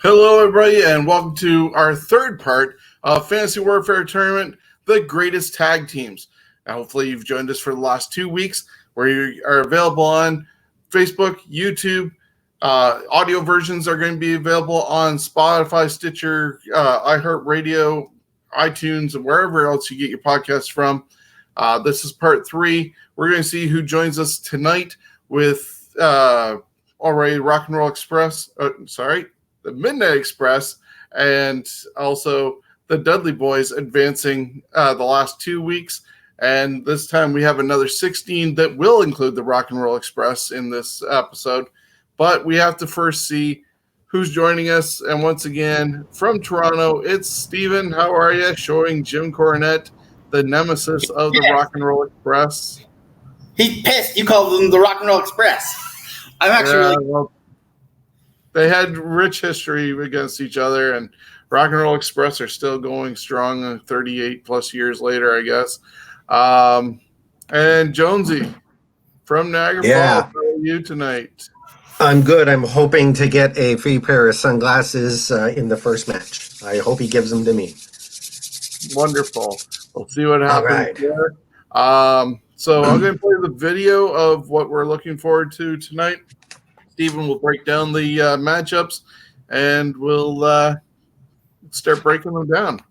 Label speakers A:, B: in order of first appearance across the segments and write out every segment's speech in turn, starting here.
A: Hello, everybody, and welcome to our third part of Fantasy Warfare Tournament, the greatest tag teams. Now, hopefully, you've joined us for the last 2 weeks, where you are available on Facebook, YouTube. Audio versions are going to be available on Spotify, Stitcher, iHeartRadio, iTunes, and wherever else you get your podcasts from. This is part 3. We're going to see who joins us tonight with already Rock and Roll Express. The Midnight Express, and also the Dudley Boyz advancing the last 2 weeks. And this time we have another 16 that will include the Rock and Roll Express in this episode. But we have to first see who's joining us. And once again, from Toronto, it's Steven. How are you? Showing Jim Cornette, the nemesis of the Rock and Roll Express.
B: He's pissed. You called them the Rock and Roll Express. I'm actually
A: they had rich history against each other, and Rock and Roll Express are still going strong 38 plus years later, I guess. And Jonesy from Niagara Falls, how are you tonight?
C: I'm good. I'm hoping to get a free pair of sunglasses in the first match. I hope he gives them to me.
A: Wonderful. We'll see what happens
C: right.
A: there. So I'm going to play the video of what we're looking forward to tonight. Steven will break down the matchups, and we'll start breaking them down.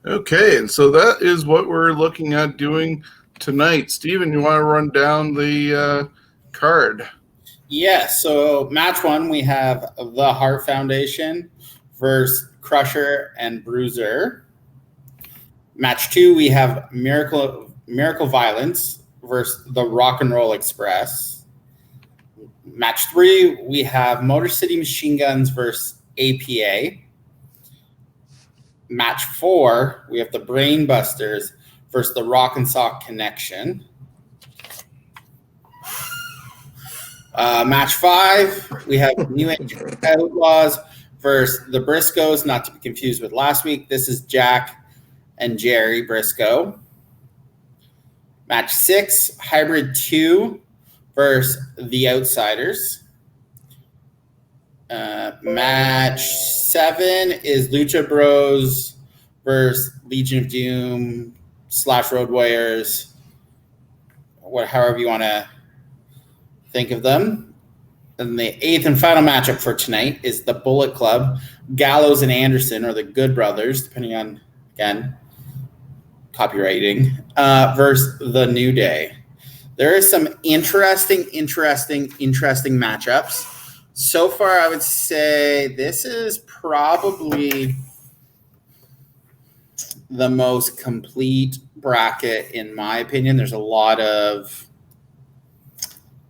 A: Okay, and so that is what we're looking at doing tonight. Steven, you want to run down the card?
B: Yeah, so match 1, we have the Heart Foundation versus Crusher and Bruiser. Match 2, we have Miracle Violence versus the Rock and Roll Express. Match 3, we have Motor City Machine Guns versus APA. Match 4, we have the Brain Busters versus the Rock and Sock Connection. Match 5, we have New Age Outlaws versus the Briscoes, not to be confused with last week. This is Jack and Jerry Briscoe. Match 6, Hybrid 2 versus the Outsiders. Match 7 is Lucha Bros versus Legion of Doom / Road Warriors, however you want to think of them. And the 8th and final matchup for tonight is the Bullet Club, Gallows and Anderson, or the Good Brothers, depending on, again, copywriting, versus the New Day. There is some interesting matchups. So far, I would say this is probably the most complete bracket, in my opinion. There's a lot of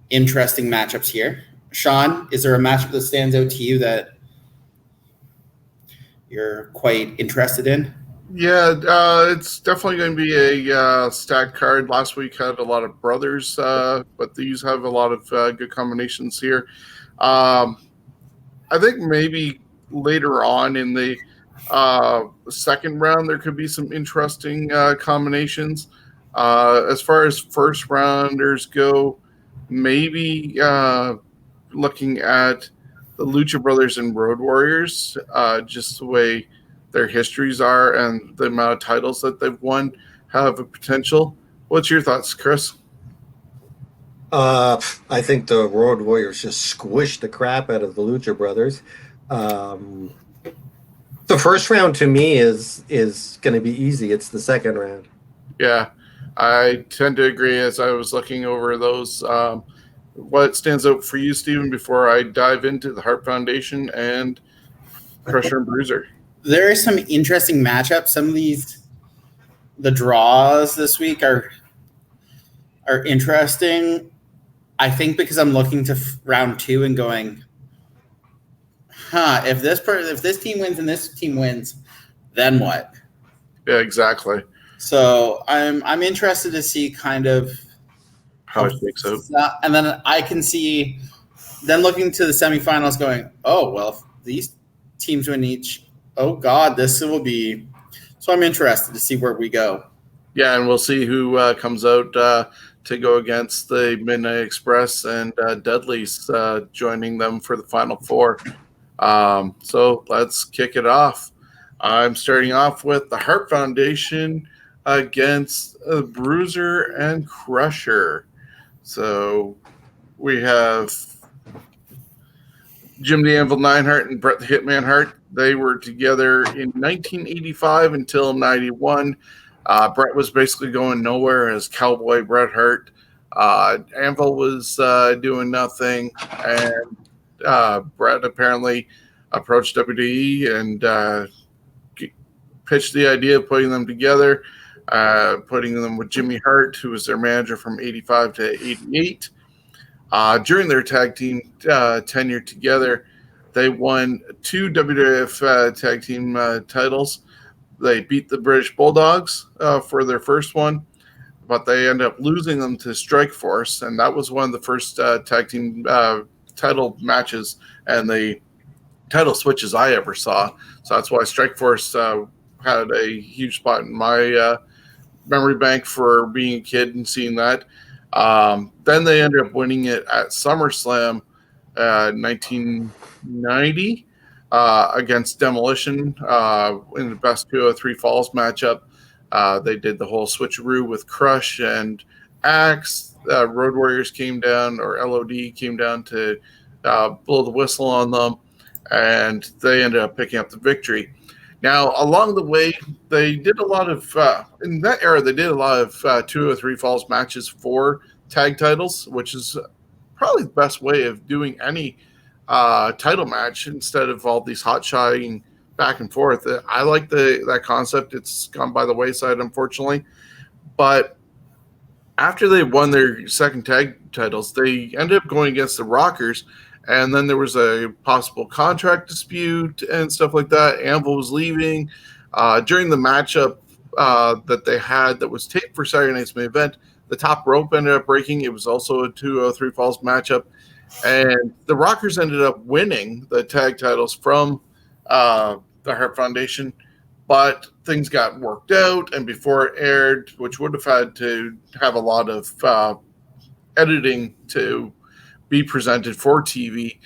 B: interesting matchups here. Shawn, is there a matchup that stands out to you that you're quite interested in?
A: Yeah, it's definitely going to be a stacked card. Last week had a lot of brothers, but these have a lot of good combinations here. Um, I think maybe later on in the second round, there could be some interesting combinations. As far as first rounders go, maybe looking at the Lucha Brothers and Road Warriors, just the way their histories are and the amount of titles that they've won have a potential. What's your thoughts, Chris?
C: I think the Road Warriors just squished the crap out of the Lucha Brothers. Um, the first round to me is going to be easy. It's the second round.
A: Yeah, I tend to agree as I was looking over those. What stands out for you, Stephen, before I dive into the Heart Foundation and Crusher and Bruiser?
B: There are some interesting matchups. Some of the draws this week are interesting. I think because I'm looking to round 2 and going, if this team wins and this team wins, then what?
A: Yeah, exactly.
B: So I'm interested to see kind of
A: How it shakes out.
B: and then I can see then looking to the semifinals going, oh well, if these teams win each, oh god, this will be. So I'm interested to see where we go.
A: Yeah, and we'll see who comes out to go against the Midnight Express and Dudley's joining them for the Final Four. So let's kick it off. I'm starting off with the Heart Foundation against Bruiser and Crusher. So we have Jim the Anvil Neidhart and Bret the Hitman Hart. They were together in 1985 until 91. Bret was basically going nowhere as Cowboy Bret Hart. Anvil was doing nothing, and Bret apparently approached WWE and pitched the idea of putting them together, putting them with Jimmy Hart, who was their manager from 85 to 88. During their tag team tenure together, they won 2 WWF tag team titles. They beat the British Bulldogs for their first one, but they ended up losing them to Strikeforce, and that was one of the first tag team title matches and the title switches I ever saw. So that's why Strikeforce had a huge spot in my memory bank for being a kid and seeing that. Then they ended up winning it at SummerSlam 1990 against Demolition in the Best 203 Falls matchup. They did the whole switcheroo with Crush and Axe. Road Warriors came down, or LOD came down to blow the whistle on them, and they ended up picking up the victory. Now, along the way, they did a lot of, in that era, they did a lot of 203 Falls matches for tag titles, which is probably the best way of doing any title match instead of all these hot-shotting back and forth. I like that concept. It's gone by the wayside, unfortunately. But after they won their second tag titles, they ended up going against the Rockers, and then there was a possible contract dispute and stuff like that. Anvil was leaving. During the matchup that they had that was taped for Saturday Night's Main Event, the top rope ended up breaking. It was also a 203 Falls matchup. And the Rockers ended up winning the tag titles from the Heart Foundation, but things got worked out. And before it aired, which would have had to have a lot of editing to be presented for TV,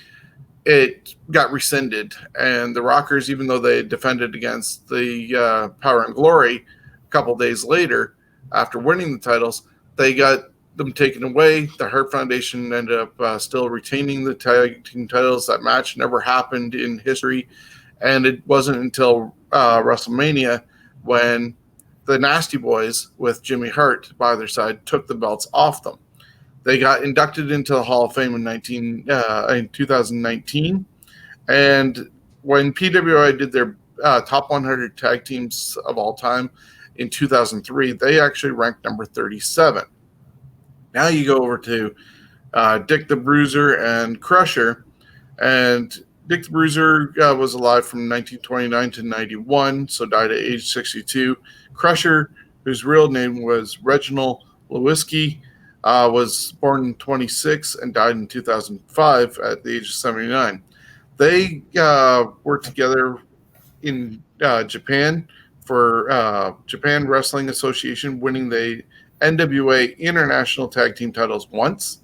A: it got rescinded. And the Rockers, even though they had defended against the Power and Glory a couple days later, after winning the titles, they got them taken away. The Heart Foundation ended up still retaining the tag team titles. That match never happened in history. And it wasn't until WrestleMania when the Nasty Boys with Jimmy Hart by their side took the belts off them. They got inducted into the Hall of Fame in 2019. And when PWI did their top 100 tag teams of all time in 2003, they actually ranked number 37. Now you go over to Dick the Bruiser and Crusher, and Dick the Bruiser was alive from 1929 to 91, so died at age 62. Crusher, whose real name was Reginald Lewinsky, was born in 26 and died in 2005 at the age of 79. They worked together in Japan for Japan Wrestling Association, winning the NWA International Tag Team titles once,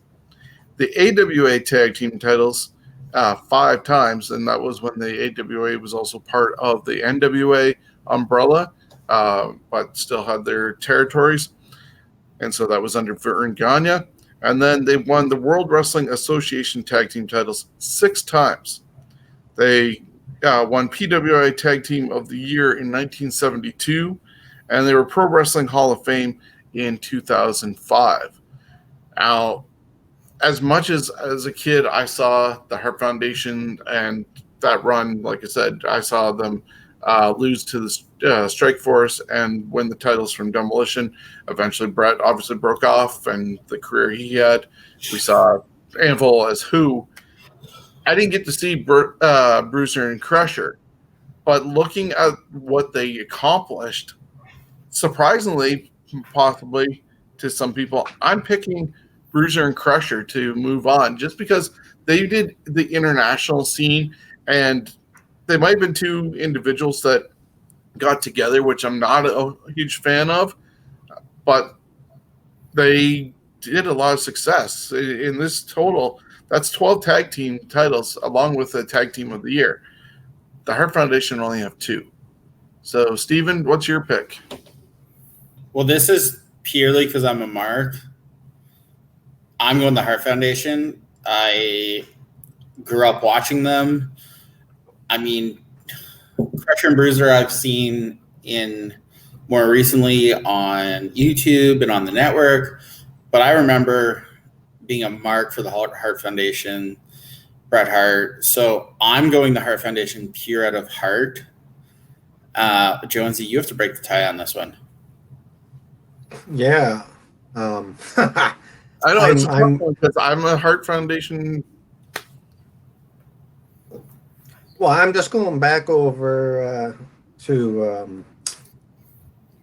A: the AWA Tag Team titles 5 times, and that was when the AWA was also part of the NWA umbrella, but still had their territories. And so that was under Vern Gagne. And then they won the World Wrestling Association Tag Team titles 6 times. They won PWI Tag Team of the Year in 1972, and they were Pro Wrestling Hall of Fame in 2005. Now, as much as a kid, I saw the Hart Foundation and that run, like I said, I saw them lose to the Strike Force and win the titles from Demolition. Eventually, Brett obviously broke off and the career he had. We saw Anvil as Who. I didn't get to see Bruiser and Crusher, but looking at what they accomplished, surprisingly, possibly to some people, I'm picking Bruiser and Crusher to move on just because they did the international scene, and they might have been 2 individuals that got together, which I'm not a huge fan of, but they did a lot of success. In this total, that's 12 tag team titles along with the tag team of the year. The Hart Foundation only have 2. So, Steven, what's your pick?
B: Well, this is purely because I'm a mark. I'm going the Hart Foundation. I grew up watching them. I mean, Crusher and Bruiser I've seen in more recently on YouTube and on the network, but I remember being a mark for the Hart Foundation, Bret Hart. So I'm going the Hart Foundation pure out of heart. Jonesy, you have to break the tie on this one.
C: Yeah.
A: I know it's a tough one because I'm a Hart Foundation.
C: Well, I'm just going back over to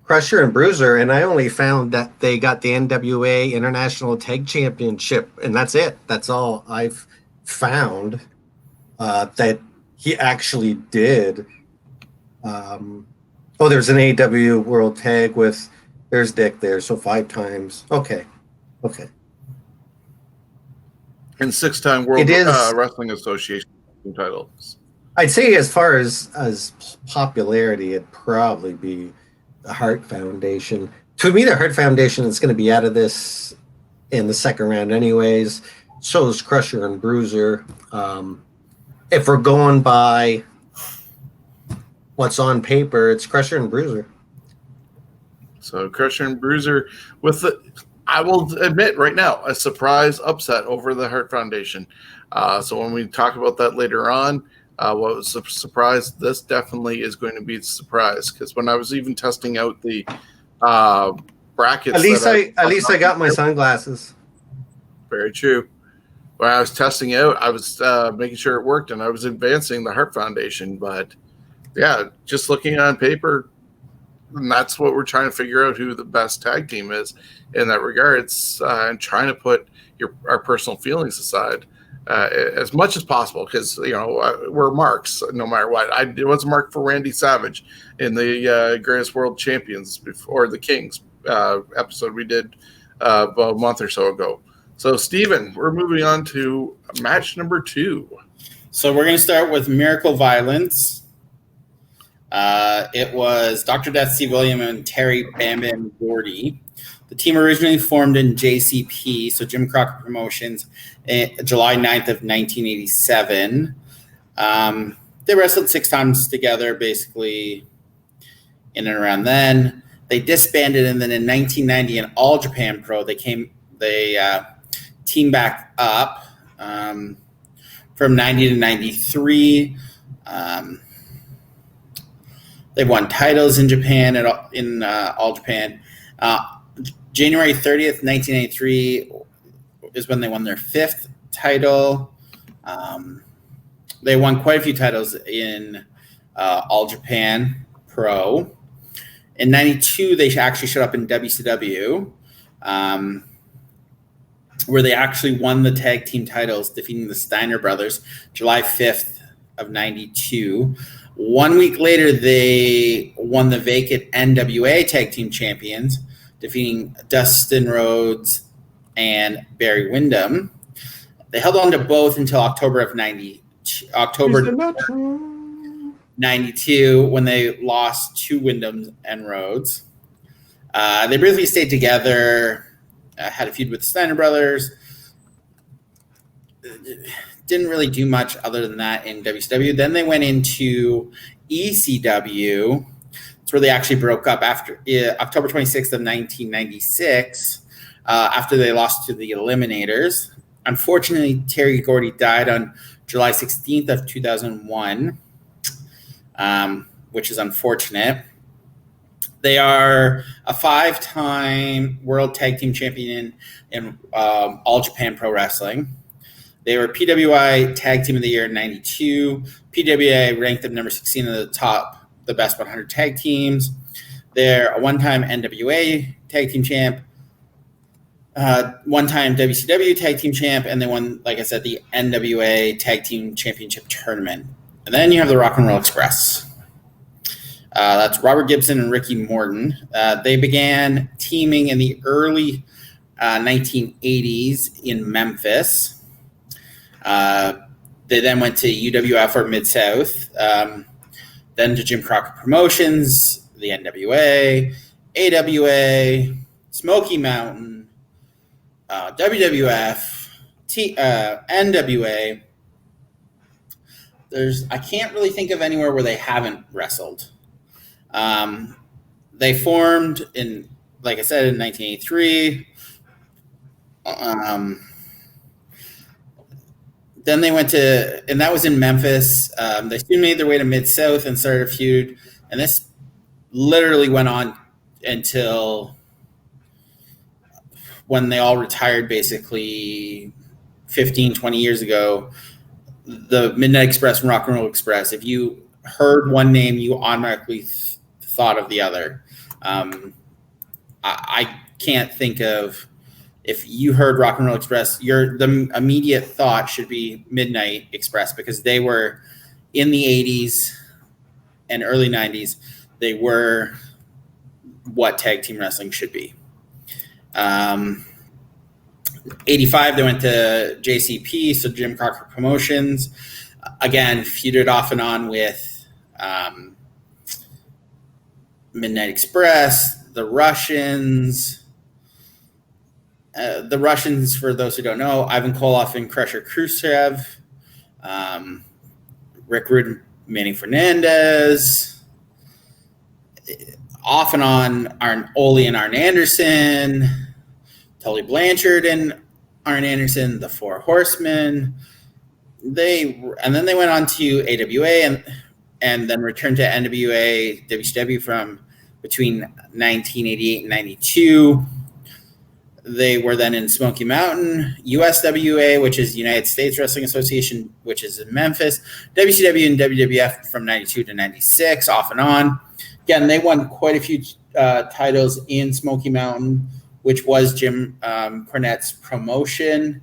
C: Crusher and Bruiser, and I only found that they got the NWA International Tag Championship, and that's it. That's all I've found that he actually did. There's an AW World Tag with, there's Dick there, so 5 times. Okay.
A: And 6-time World Wrestling Association titles.
C: I'd say as far as popularity, it'd probably be the Hart Foundation. To me, the Hart Foundation is going to be out of this in the second round anyways. So is Crusher and Bruiser. If we're going by what's on paper, it's Crusher and Bruiser.
A: So Crusher and Bruiser with I will admit right now, a surprise upset over the Hart Foundation. So when we talk about that later on, what was a surprise, this definitely is going to be a surprise, because when I was even testing out the brackets,
C: at least I got my sunglasses.
A: Very true. When I was testing out, I was making sure it worked, and I was advancing the Hart Foundation. But yeah, just looking on paper, and that's what we're trying to figure out, who the best tag team is in that regards, and trying to put our personal feelings aside as much as possible, because we're marks no matter what. It was a mark for Randy Savage in the Greatest World Champions or the Kings episode we did about a month or so ago. So, Steven, we're moving on to match number 2.
B: So we're going to start with Miracle Violence. It was Dr. Death, Steve William, and Terry Bam Bam Gordy. The team originally formed in JCP, so Jim Crockett Promotions, July 9th of 1987. They wrestled 6 times together, basically, in and around then. They disbanded, and then in 1990, in All Japan Pro, they teamed back up from 90 to 93. They won titles in Japan in All Japan. January 30th, 1983 is when they won their 5th title. They won quite a few titles in All Japan Pro. In 92, they actually showed up in WCW, where they actually won the tag team titles, defeating the Steiner brothers, July 5th of 92. 1 week later, they won the vacant NWA tag team champions, defeating Dustin Rhodes and Barry Windham. They held on to both until October 92, when they lost to Windham and Rhodes. They briefly stayed together, had a feud with the Steiner brothers. Didn't really do much other than that in WCW. Then they went into ECW. It's where they actually broke up after October 26th of 1996, after they lost to the Eliminators. Unfortunately, Terry Gordy died on July 16th of 2001, which is unfortunate. They are a 5-time World Tag Team Champion in All Japan Pro Wrestling. They were PWI Tag Team of the Year in 92. PWI ranked them number 16 in the best 100 tag teams. They're a one-time NWA Tag Team Champ, one-time WCW Tag Team Champ, and they won, like I said, the NWA Tag Team Championship Tournament. And then you have the Rock and Roll Express. That's Robert Gibson and Ricky Morton. They began teaming in the early 1980s in Memphis. They then went to UWF or Mid-South, then to Jim Crockett Promotions, the NWA, AWA, Smoky Mountain, WWF, NWA. I can't really think of anywhere where they haven't wrestled. They formed in, like I said, in 1983. Then they went to, and that was in Memphis. They soon made their way to Mid-South and started a feud. And this literally went on until when they all retired, basically 15, 20 years ago. The Midnight Express and Rock and Roll Express, if you heard one name, you automatically thought of the other. I can't think of, if you heard Rock and Roll Express, the immediate thought should be Midnight Express, because they were in the 80s and early 90s. They were what tag team wrestling should be. 85, they went to JCP, so Jim Crockett Promotions. Again, feuded off and on with Midnight Express, the Russians. The Russians, for those who don't know, Ivan Koloff and Crusher Khrushchev, Rick Rude, Manny Fernandez, off and on, Ole and Arn Anderson, Tully Blanchard and Arn Anderson, the Four Horsemen. And then they went on to AWA and then returned to NWA, WCW from between 1988 and 92. They were then in Smoky Mountain, USWA, which is United States Wrestling Association, which is in Memphis, WCW and WWF from 92 to 96, off and on. Again, they won quite a few titles in Smoky Mountain, which was Jim Cornette's promotion.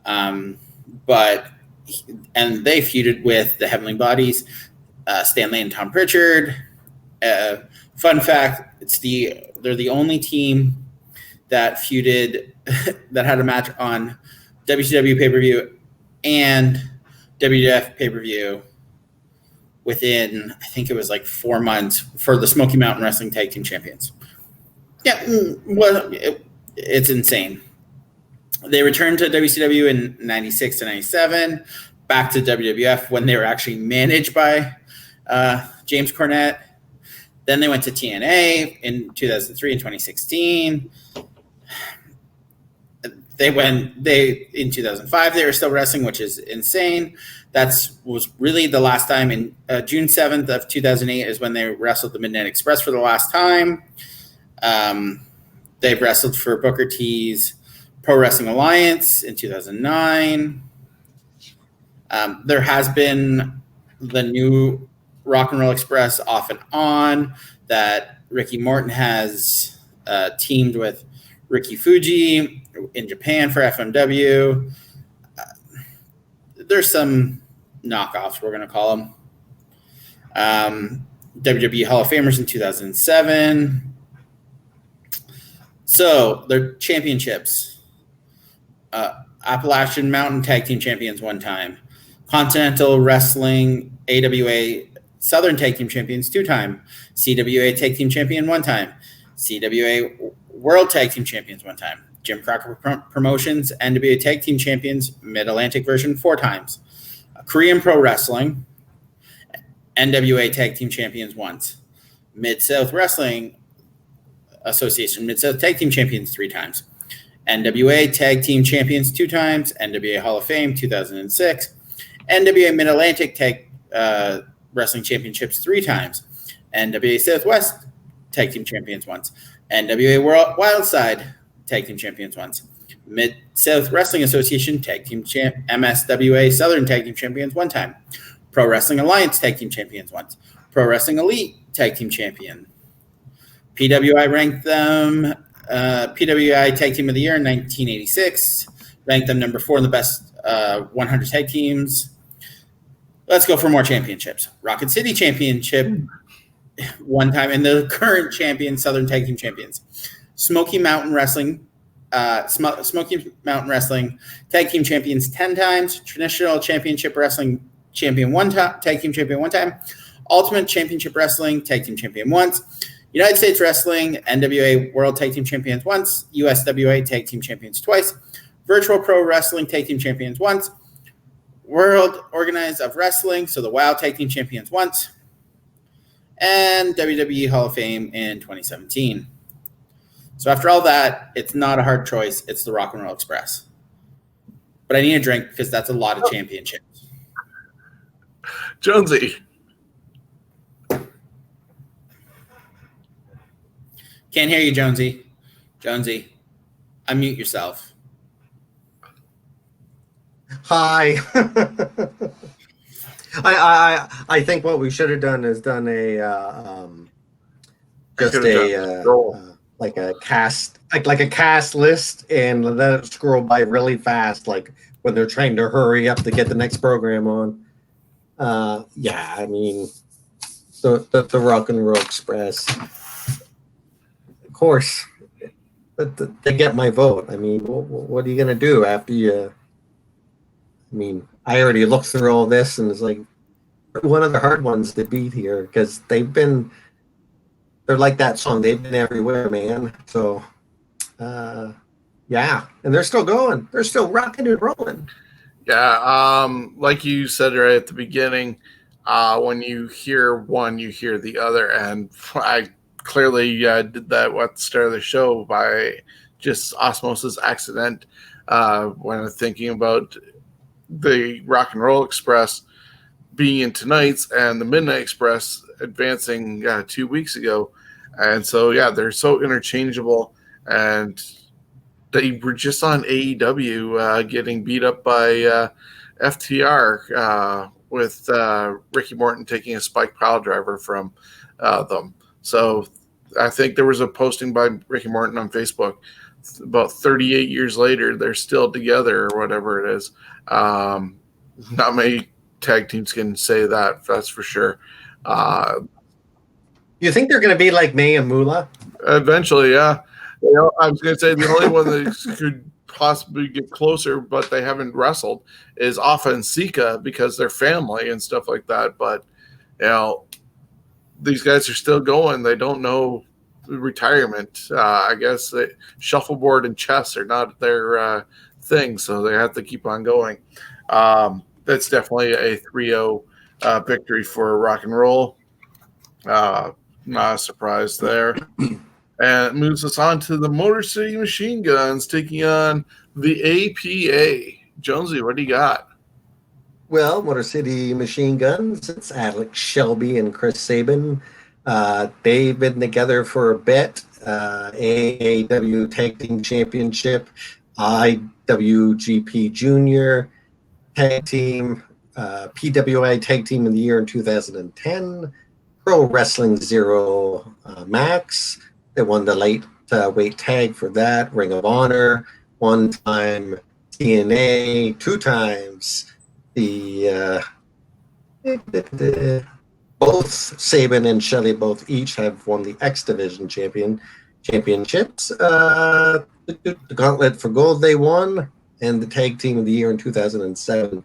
B: And they feuded with the Heavenly Bodies, Stanley and Tom Pritchard. Fun fact, they're the only team that feuded, that had a match on WCW pay-per-view and WWF pay-per-view within, I think it was like 4 months, for the Smoky Mountain Wrestling Tag Team Champions. Yeah, well, it's insane. They returned to WCW in 96 to 97, back to WWF when they were actually managed by James Cornette. Then they went to TNA in 2003 and 2016. In 2005, they were still wrestling, which is insane. That was really the last time. In June 7th of 2008 is when they wrestled the Midnight Express for the last time. They've wrestled for Booker T's Pro Wrestling Alliance in 2009. There has been the new Rock and Roll Express off and on that Ricky Morton has teamed with Ricky Fuji in Japan for FMW. There's some knockoffs, we're going to call them. WWE Hall of Famers in 2007. So their championships. Appalachian Mountain Tag Team Champions one time. Continental Wrestling AWA Southern Tag Team Champions 2 times. CWA Tag Team Champion 1 time. CWA World Tag Team Champions 1 time. Jim Crocker Promotions NWA Tag Team Champions Mid-Atlantic version 4 times. Korean Pro Wrestling NWA Tag Team Champions once. Mid-South Wrestling Association Mid-South Tag Team Champions 3 times. NWA Tag Team Champions 2 times. NWA Hall of Fame 2006. NWA Mid-Atlantic Tag Wrestling Championships 3 times. NWA Southwest Tag Team Champions once. NWA World Wildside Tag Team Champions once. Mid-South Wrestling Association Tag Team MSWA Southern Tag Team Champions 1 time. Pro Wrestling Alliance Tag Team Champions once. Pro Wrestling Elite Tag Team Champion. PWI ranked them PWI Tag Team of the Year in 1986. Ranked them number 4 in the best 100 tag teams. Let's go for more championships. Rocket City Championship 1 time, and the current champion, Southern Tag Team Champions. Smoky Mountain Wrestling Tag Team Champions 10 times. Traditional Championship Wrestling Champion 1 time. Tag Team Champion 1 time. Ultimate Championship Wrestling Tag Team Champion once. United States Wrestling NWA World Tag Team Champions once. USWA Tag Team Champions twice. Virtual Pro Wrestling Tag Team Champions once. World Organized of Wrestling, so the WOW Tag Team Champions once. And WWE Hall of Fame in 2017. So after all that, it's not a hard choice. It's the Rock and Roll Express. But I need a drink because that's a lot of championships.
A: Jonesy.
B: Can't hear you, Jonesy. Jonesy, unmute yourself.
C: Hi. I think what we should have done is done a like a cast list and let it scroll by really fast, like when they're trying to hurry up to get the next program on. Yeah, I mean the Rock and Roll Express. Of course, they get my vote. I mean, what are you gonna do after you? I mean, I already looked through all this, and it's like one of the hard ones to beat here because they're like that song. They've been everywhere, man. So, yeah, and they're still going. They're still rocking and rolling.
A: Yeah, like you said right at the beginning, when you hear one, you hear the other, and I clearly did that at the start of the show by just osmosis accident when I'm thinking about the Rock and Roll Express being in tonight's and the Midnight Express advancing 2 weeks ago. And so, yeah, they're so interchangeable. And they were just on AEW getting beat up by FTR with Ricky Morton taking a spike pile driver from them. So I think there was a posting by Ricky Morton on Facebook about 38 years later, they're still together or whatever it is. Not many tag teams can say that, that's for sure.
C: You think they're going to be like May and Moolah?
A: Eventually, yeah. You know, I was going to say the only one that could possibly get closer, but they haven't wrestled, is Alpha and Sika because they're family and stuff like that. But, you know, these guys are still going. They don't know retirement. I guess shuffleboard and chess are not their thing, so they have to keep on going. That's definitely a 3-0 victory for Rock and Roll. Not a surprise there. And it moves us on to the Motor City Machine Guns taking on the APA. Jonesy, what do you got?
C: Well, Motor City Machine Guns, it's Alex Shelby and Chris Sabin. They've been together for a bit. AAW Tag Team Championship, IWGP Junior Tag Team PWI Tag Team of the Year in 2010. Pro Wrestling Zero Max. They won the lightweight tag for that. Ring of Honor. 1 time TNA. 2 times the both Saban and Shelley both each have won the X Division championships. The Gauntlet for Gold they won, and the Tag Team of the Year in 2007.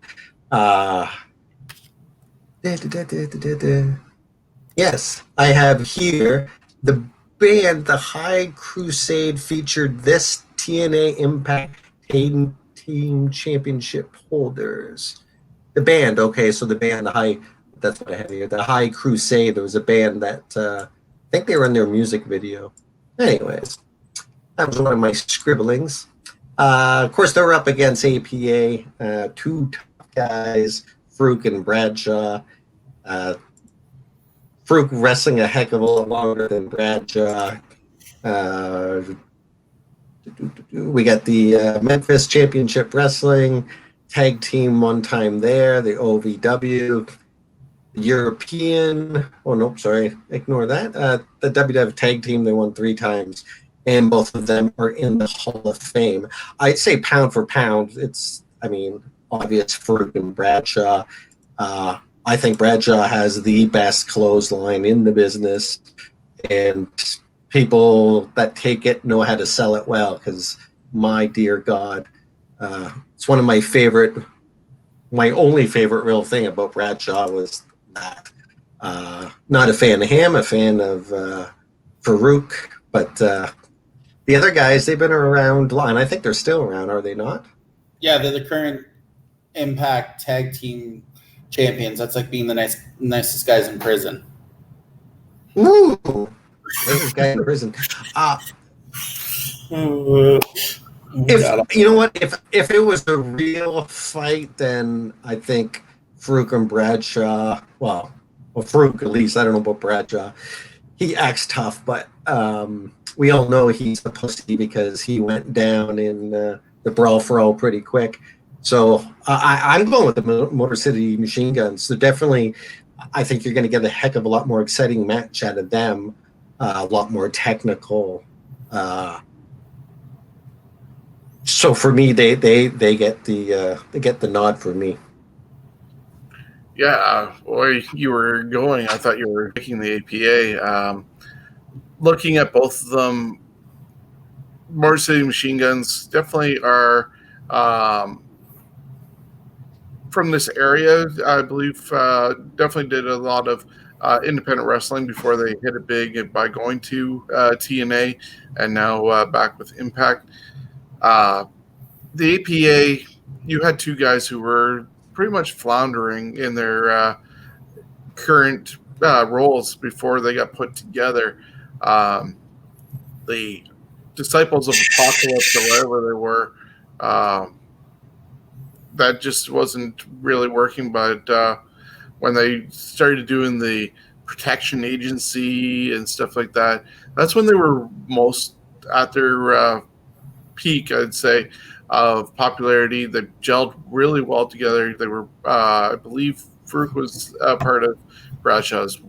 C: Yes, I have here the band, the High Crusade, featured this TNA Impact Team Championship holders. The band, okay, so the band, that's what I have here. The High Crusade, there was a band that, I think they were in their music video. Anyways, that was one of my scribblings. Of course, they were up against APA, 2 tough guys, Farouk and Bradshaw. Farouk wrestling a heck of a lot longer than Bradshaw. We got the Memphis Championship Wrestling Tag Team 1 time there, the OVW. European, ignore that. The WWF Tag Team, they won 3 times, and both of them are in the Hall of Fame. I'd say pound for pound, it's, obvious Farouk and Bradshaw. I think Bradshaw has the best clothesline in the business, and people that take it know how to sell it well, because my dear God, it's one of my only favorite real thing about Bradshaw was that. Not a fan of him, a fan of Farouk, but the other guys, they've been around, and I think they're still around, are they not?
B: Yeah, they're the current Impact Tag Team champions. That's like being the nicest guys in prison.
C: Ooh, nicest guy in prison. If you know what, if it was a real fight, then I think Farouk and Bradshaw. Well, Farouk at least. I don't know about Bradshaw. He acts tough, but we all know he's supposed to be, because he went down in the brawl for all pretty quick. So I'm going with the Motor City Machine Guns. So definitely, I think you're going to get a heck of a lot more exciting match out of them. A lot more technical. So for me, they get the nod for me.
A: Yeah, where you were going, I thought you were picking the APA. Looking at both of them, Motor City Machine Guns definitely are from this area. I believe definitely did a lot of independent wrestling before they hit it big by going to TNA, and now back with Impact. The APA, you had 2 guys who were pretty much floundering in their current roles before they got put together. The Disciples of Apocalypse, or whatever they were, that just wasn't really working. But when they started doing the protection agency and stuff like that, that's when they were most at their peak, I'd say, of popularity. They gelled really well together. They were, I believe, Farouk was part of Bradshaw's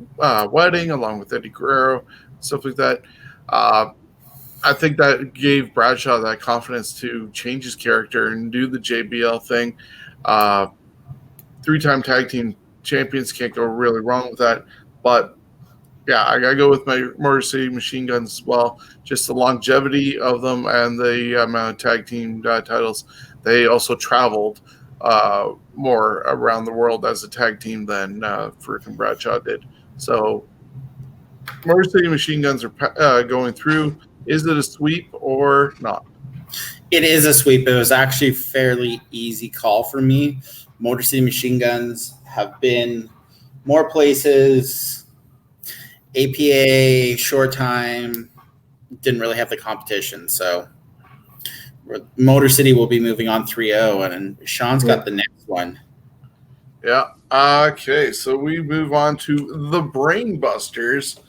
A: wedding, along with Eddie Guerrero, stuff like that. I think that gave Bradshaw that confidence to change his character and do the JBL thing. 3-time tag team champions, can't go really wrong with that. But yeah, I gotta go with my Motor City Machine Guns as well. Just the longevity of them and the amount of tag team titles. They also traveled more around the world as a tag team than Farouk and Bradshaw did. So Motor City Machine Guns are going through. Is it a sweep or not?
B: It is a sweep. It was actually a fairly easy call for me. Motor City Machine Guns have been more places. APA, short time, didn't really have the competition. So Motor City will be moving on 3-0, and Sean's got the next one.
A: Yeah. Okay, so we move on to the Brainbusters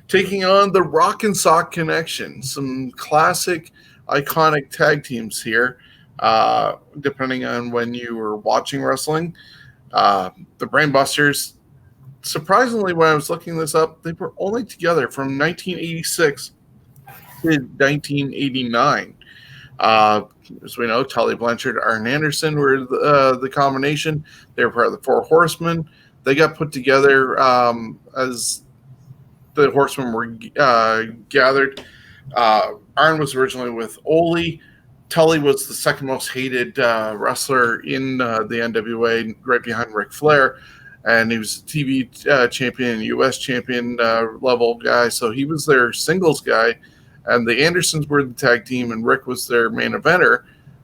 A: taking on the Rock and Sock Connection. Some classic, iconic tag teams here, depending on when you were watching wrestling. The Brainbusters, surprisingly, when I was looking this up, they were only together from 1986 to 1989. As we know, Tully Blanchard, Arn Anderson were the combination. They were part of the Four Horsemen. They got put together as the Horsemen were gathered. Arn was originally with Ole. Tully was the second most hated wrestler in the NWA, right behind Ric Flair. And he was a TV champion, U.S. champion level guy. So he was their singles guy. And the Andersons were the tag team, and Rick was their main eventer.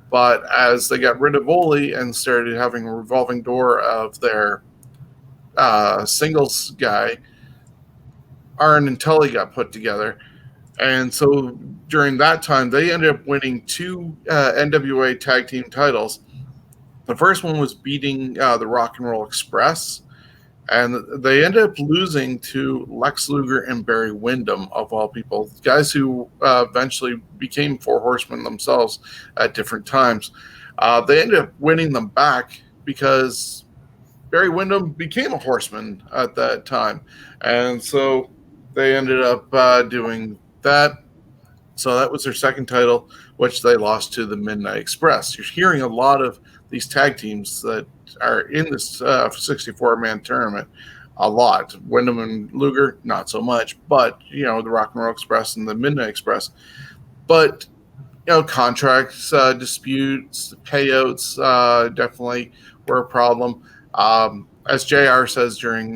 A: But as they got rid of Ole and started having a revolving door of their singles guy, Arn and Tully got put together. And so during that time, they ended up winning 2 NWA tag team titles. The first one was beating the Rock and Roll Express. And they ended up losing to Lex Luger and Barry Windham, of all people, guys who eventually became Four Horsemen themselves at different times. They ended up winning them back because Barry Windham became a horseman at that time. And so they ended up doing that. So that was their second title, which they lost to the Midnight Express. You're hearing a lot of these tag teams that are in this 64-man tournament a lot. Windham and Luger, not so much, but, the Rock and Roll Express and the Midnight Express. But, contracts, disputes, payouts definitely were a problem. As JR says during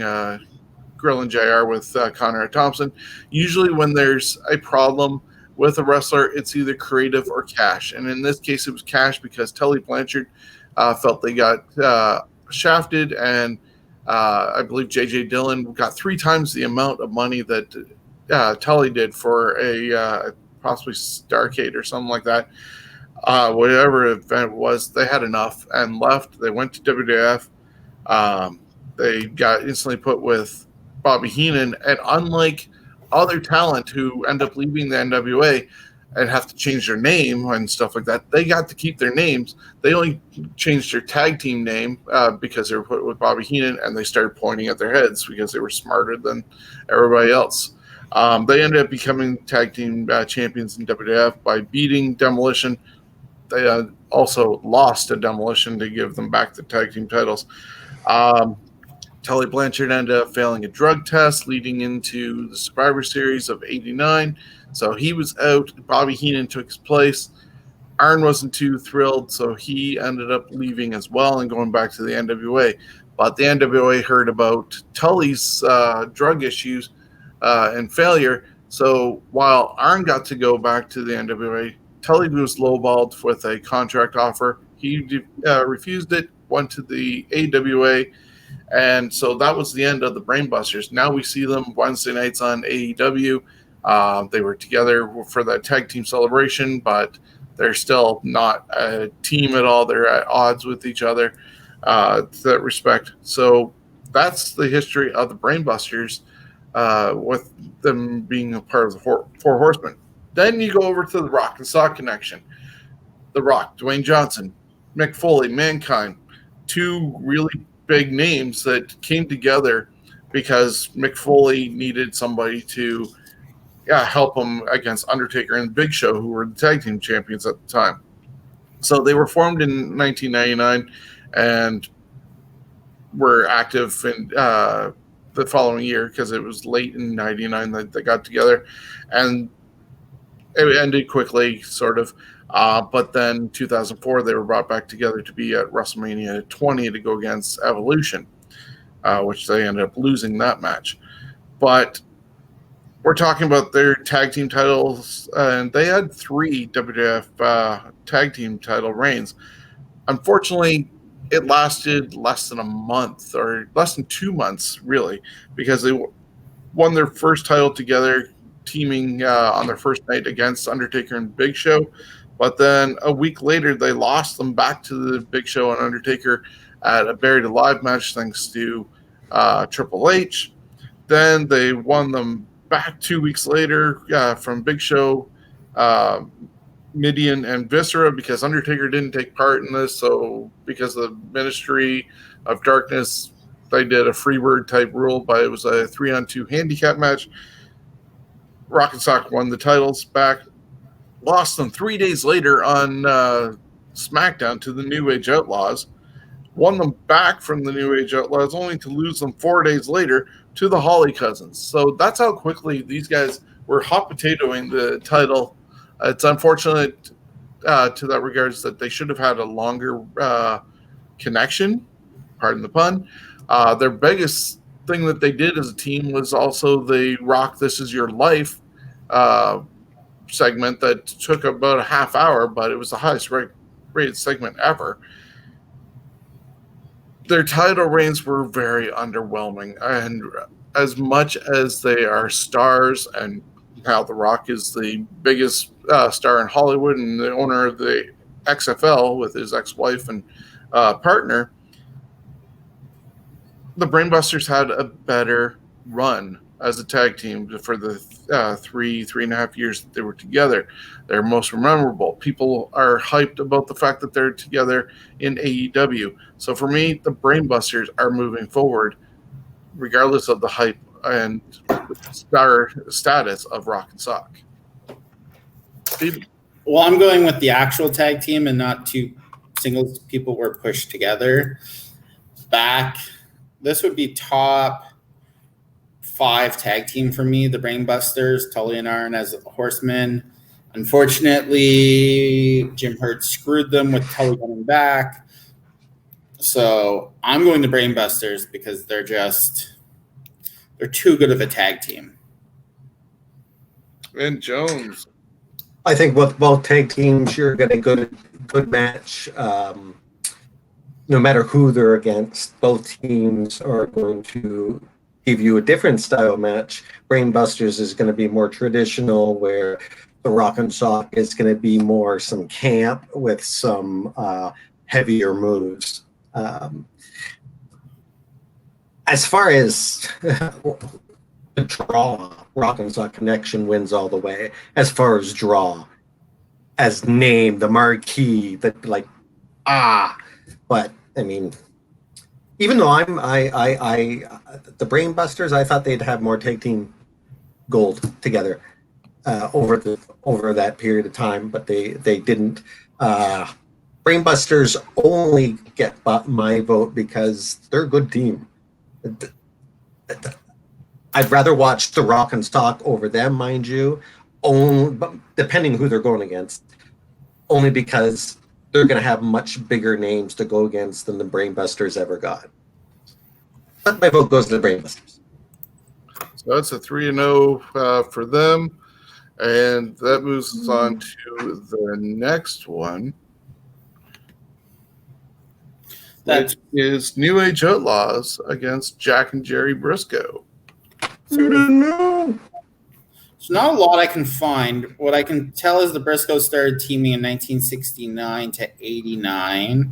A: Grilling JR with Conrad Thompson, usually when there's a problem with a wrestler, it's either creative or cash. And in this case, it was cash because Tully Blanchard felt they got shafted, and I believe J.J. Dillon got 3 times the amount of money that Tully did for a possibly Starrcade or something like that. Whatever event it was, they had enough and left. They went to WWF. They got instantly put with Bobby Heenan, and unlike other talent who end up leaving the NWA and have to change their name and stuff like that, they got to keep their names. They only changed their tag team name because they were put with Bobby Heenan, and they started pointing at their heads because they were smarter than everybody else. They ended up becoming tag team champions in WWF by beating Demolition. They also lost to Demolition to give them back the tag team titles. Tully Blanchard ended up failing a drug test leading into the Survivor Series of '89. So he was out. Bobby Heenan took his place. Arn wasn't too thrilled, so he ended up leaving as well and going back to the NWA. But the NWA heard about Tully's drug issues and failure. So while Arn got to go back to the NWA, Tully was lowballed with a contract offer. He refused it, went to the AWA. And so that was the end of the Brainbusters. Now we see them Wednesday nights on AEW. They were together for the tag team celebration, but they're still not a team at all. They're at odds with each other to that respect. So that's the history of the Brainbusters, with them being a part of the Four Horsemen. Then you go over to the Rock and Sock connection. The Rock, Dwayne Johnson, Mick Foley, Mankind, 2 really big names that came together because Mick Foley needed somebody to help him against Undertaker and Big Show, who were the tag team champions at the time. So they were formed in 1999 and were active in the following year because it was late in 99 that they got together. And it ended quickly, sort of. But then 2004, they were brought back together to be at WrestleMania 20 to go against Evolution, which they ended up losing that match. But we're talking about their tag team titles, and they had 3 WWF tag team title reigns. Unfortunately, it lasted less than a month, or less than 2 months, really, because they won their first title together, teaming on their first night against Undertaker and Big Show. But then a week later, they lost them back to the Big Show and Undertaker at a Buried Alive match, thanks to Triple H. Then they won them back 2 weeks later from Big Show Midian and Viscera, because Undertaker didn't take part in this. So because of the Ministry of Darkness, they did a Freebird type rule, but it was a 3-on-2 handicap match. Rock and Sock won the titles back, lost them 3 days later on SmackDown to the New Age Outlaws, won them back from the New Age Outlaws, only to lose them 4 days later to the Holly Cousins. So that's how quickly these guys were hot potatoing the title. It's unfortunate to that regards that they should have had a longer connection, pardon the pun. Their biggest thing that they did as a team was also the Rock This Is Your Life segment that took about a half hour, but it was the highest rated segment ever. Their title reigns were very underwhelming, and as much as they are stars, and now The Rock is the biggest star in Hollywood and the owner of the XFL with his ex-wife and partner, the Brainbusters had a better run as a tag team for the 3.5 years that they were together. They're most memorable. People are hyped about the fact that they're together in AEW. So for me, the Brainbusters are moving forward, regardless of the hype and star status of Rock and Sock. Steve?
B: Well, I'm going with the actual tag team and not two singles people were pushed together. This would be top 5 tag team for me. The Brainbusters, Tully and Arn as Horsemen. Unfortunately, Jim Hurt screwed them with Tully coming back. So I'm going to Brainbusters because they're too good of a tag team.
A: And Jones.
C: I think with both tag teams, you're getting a good match. No matter who they're against, both teams are going to give you a different style match. Brainbusters is going to be more traditional, where the Rock and Sock is going to be more some camp with some heavier moves. As far as the draw, Rock and Sock Connection wins all the way. As far as draw, as name, the marquee, but I mean, even though the Brainbusters, I thought they'd have more tag team gold together over that period of time, but they didn't. Brainbusters only get my vote because they're a good team. I'd rather watch the Rock and Sock over them, mind you, but depending who they're going against, only because they're going to have much bigger names to go against than the Brainbusters ever got. But my vote goes to the Brainbusters.
A: So that's a 3-0 for them. And that moves us on to the next one. That is New Age Outlaws against Jack and Jerry Briscoe.
B: There's not a lot I can find. What I can tell is the Briscoes started teaming in 1969 to 89.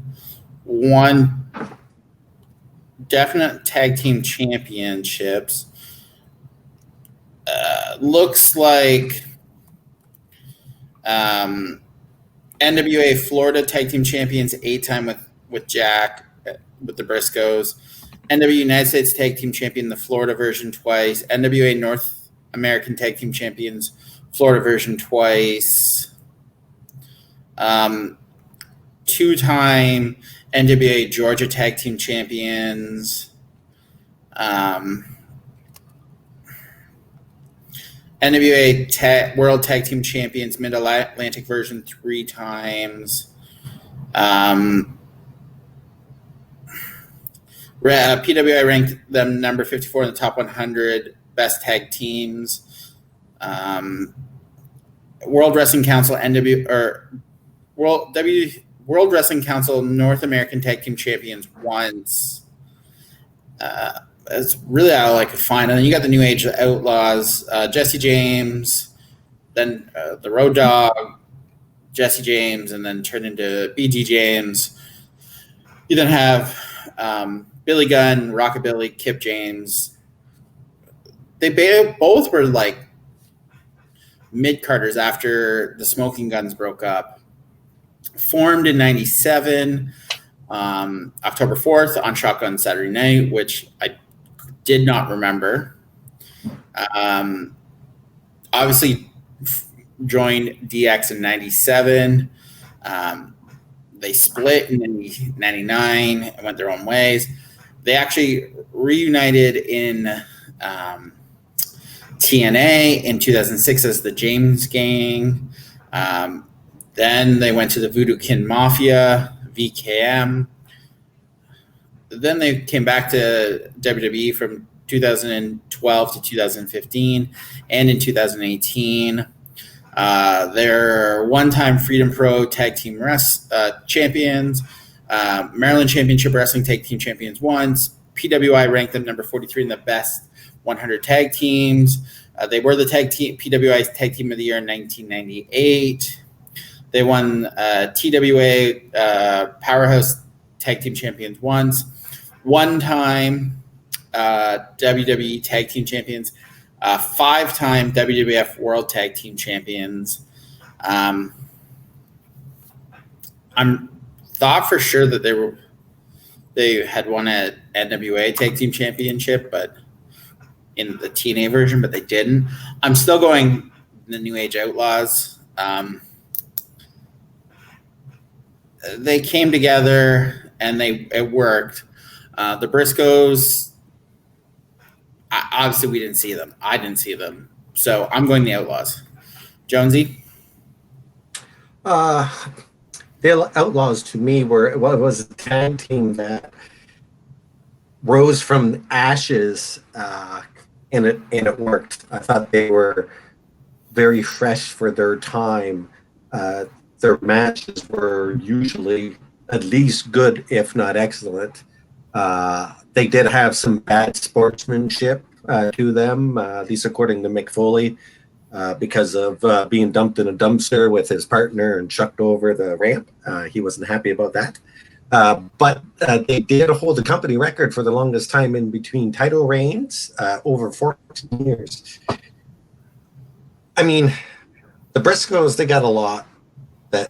B: Won definite tag team championships. Looks like NWA Florida tag team champions 8-time with Jack, with the Briscoes. NWA United States tag team champion, the Florida version twice. NWA North American tag team champions, Florida version twice. 2-time NWA Georgia tag team champions. NWA World Tag Team Champions, Mid-Atlantic version 3 times. PWI ranked them number 54 in the top 100 best tag teams. World Wrestling Council World Wrestling Council North American Tag Team Champions once. That's really all I could find. And then you got the New Age Outlaws, Jesse James, then the Road Dogg, Jesse James, and then turned into BG James. You then have Billy Gunn, Rockabilly, Kip James. They both were like mid-carders after the Smoking Guns broke up. Formed in 97, October 4th on Shotgun Saturday Night, which I did not remember. Obviously joined DX in 97. They split in 99 and went their own ways. They actually reunited in TNA in 2006 as the James Gang. Then they went to the Voodoo Kin Mafia, VKM. Then they came back to WWE from 2012 to 2015 and in 2018. They're one-time Freedom Pro Tag Team champions, Maryland Championship Wrestling Tag Team champions once. PWI ranked them number 43 in the best 100 tag teams. They were the PWI's Tag Team of the Year in 1998. They won TWA Powerhouse Tag Team champions once. One-time WWE Tag Team champions. 5-time WWF World Tag Team champions. I'm thought for sure that they had won a NWA Tag Team Championship, but in the TNA version, but they didn't. I'm still going the New Age Outlaws. They came together and it worked. The Briscoes. Obviously, we didn't see them. I didn't see them. So I'm going the Outlaws. Jonesy?
C: The Outlaws to me was a tag team that rose from ashes, and it worked. I thought they were very fresh for their time. Their matches were usually at least good, if not excellent. They did have some bad sportsmanship to them, at least according to Mick Foley, because of being dumped in a dumpster with his partner and chucked over the ramp. He wasn't happy about that. But they did hold the company record for the longest time in between title reigns, over 14 years. I mean, the Briscoes, they got a lot that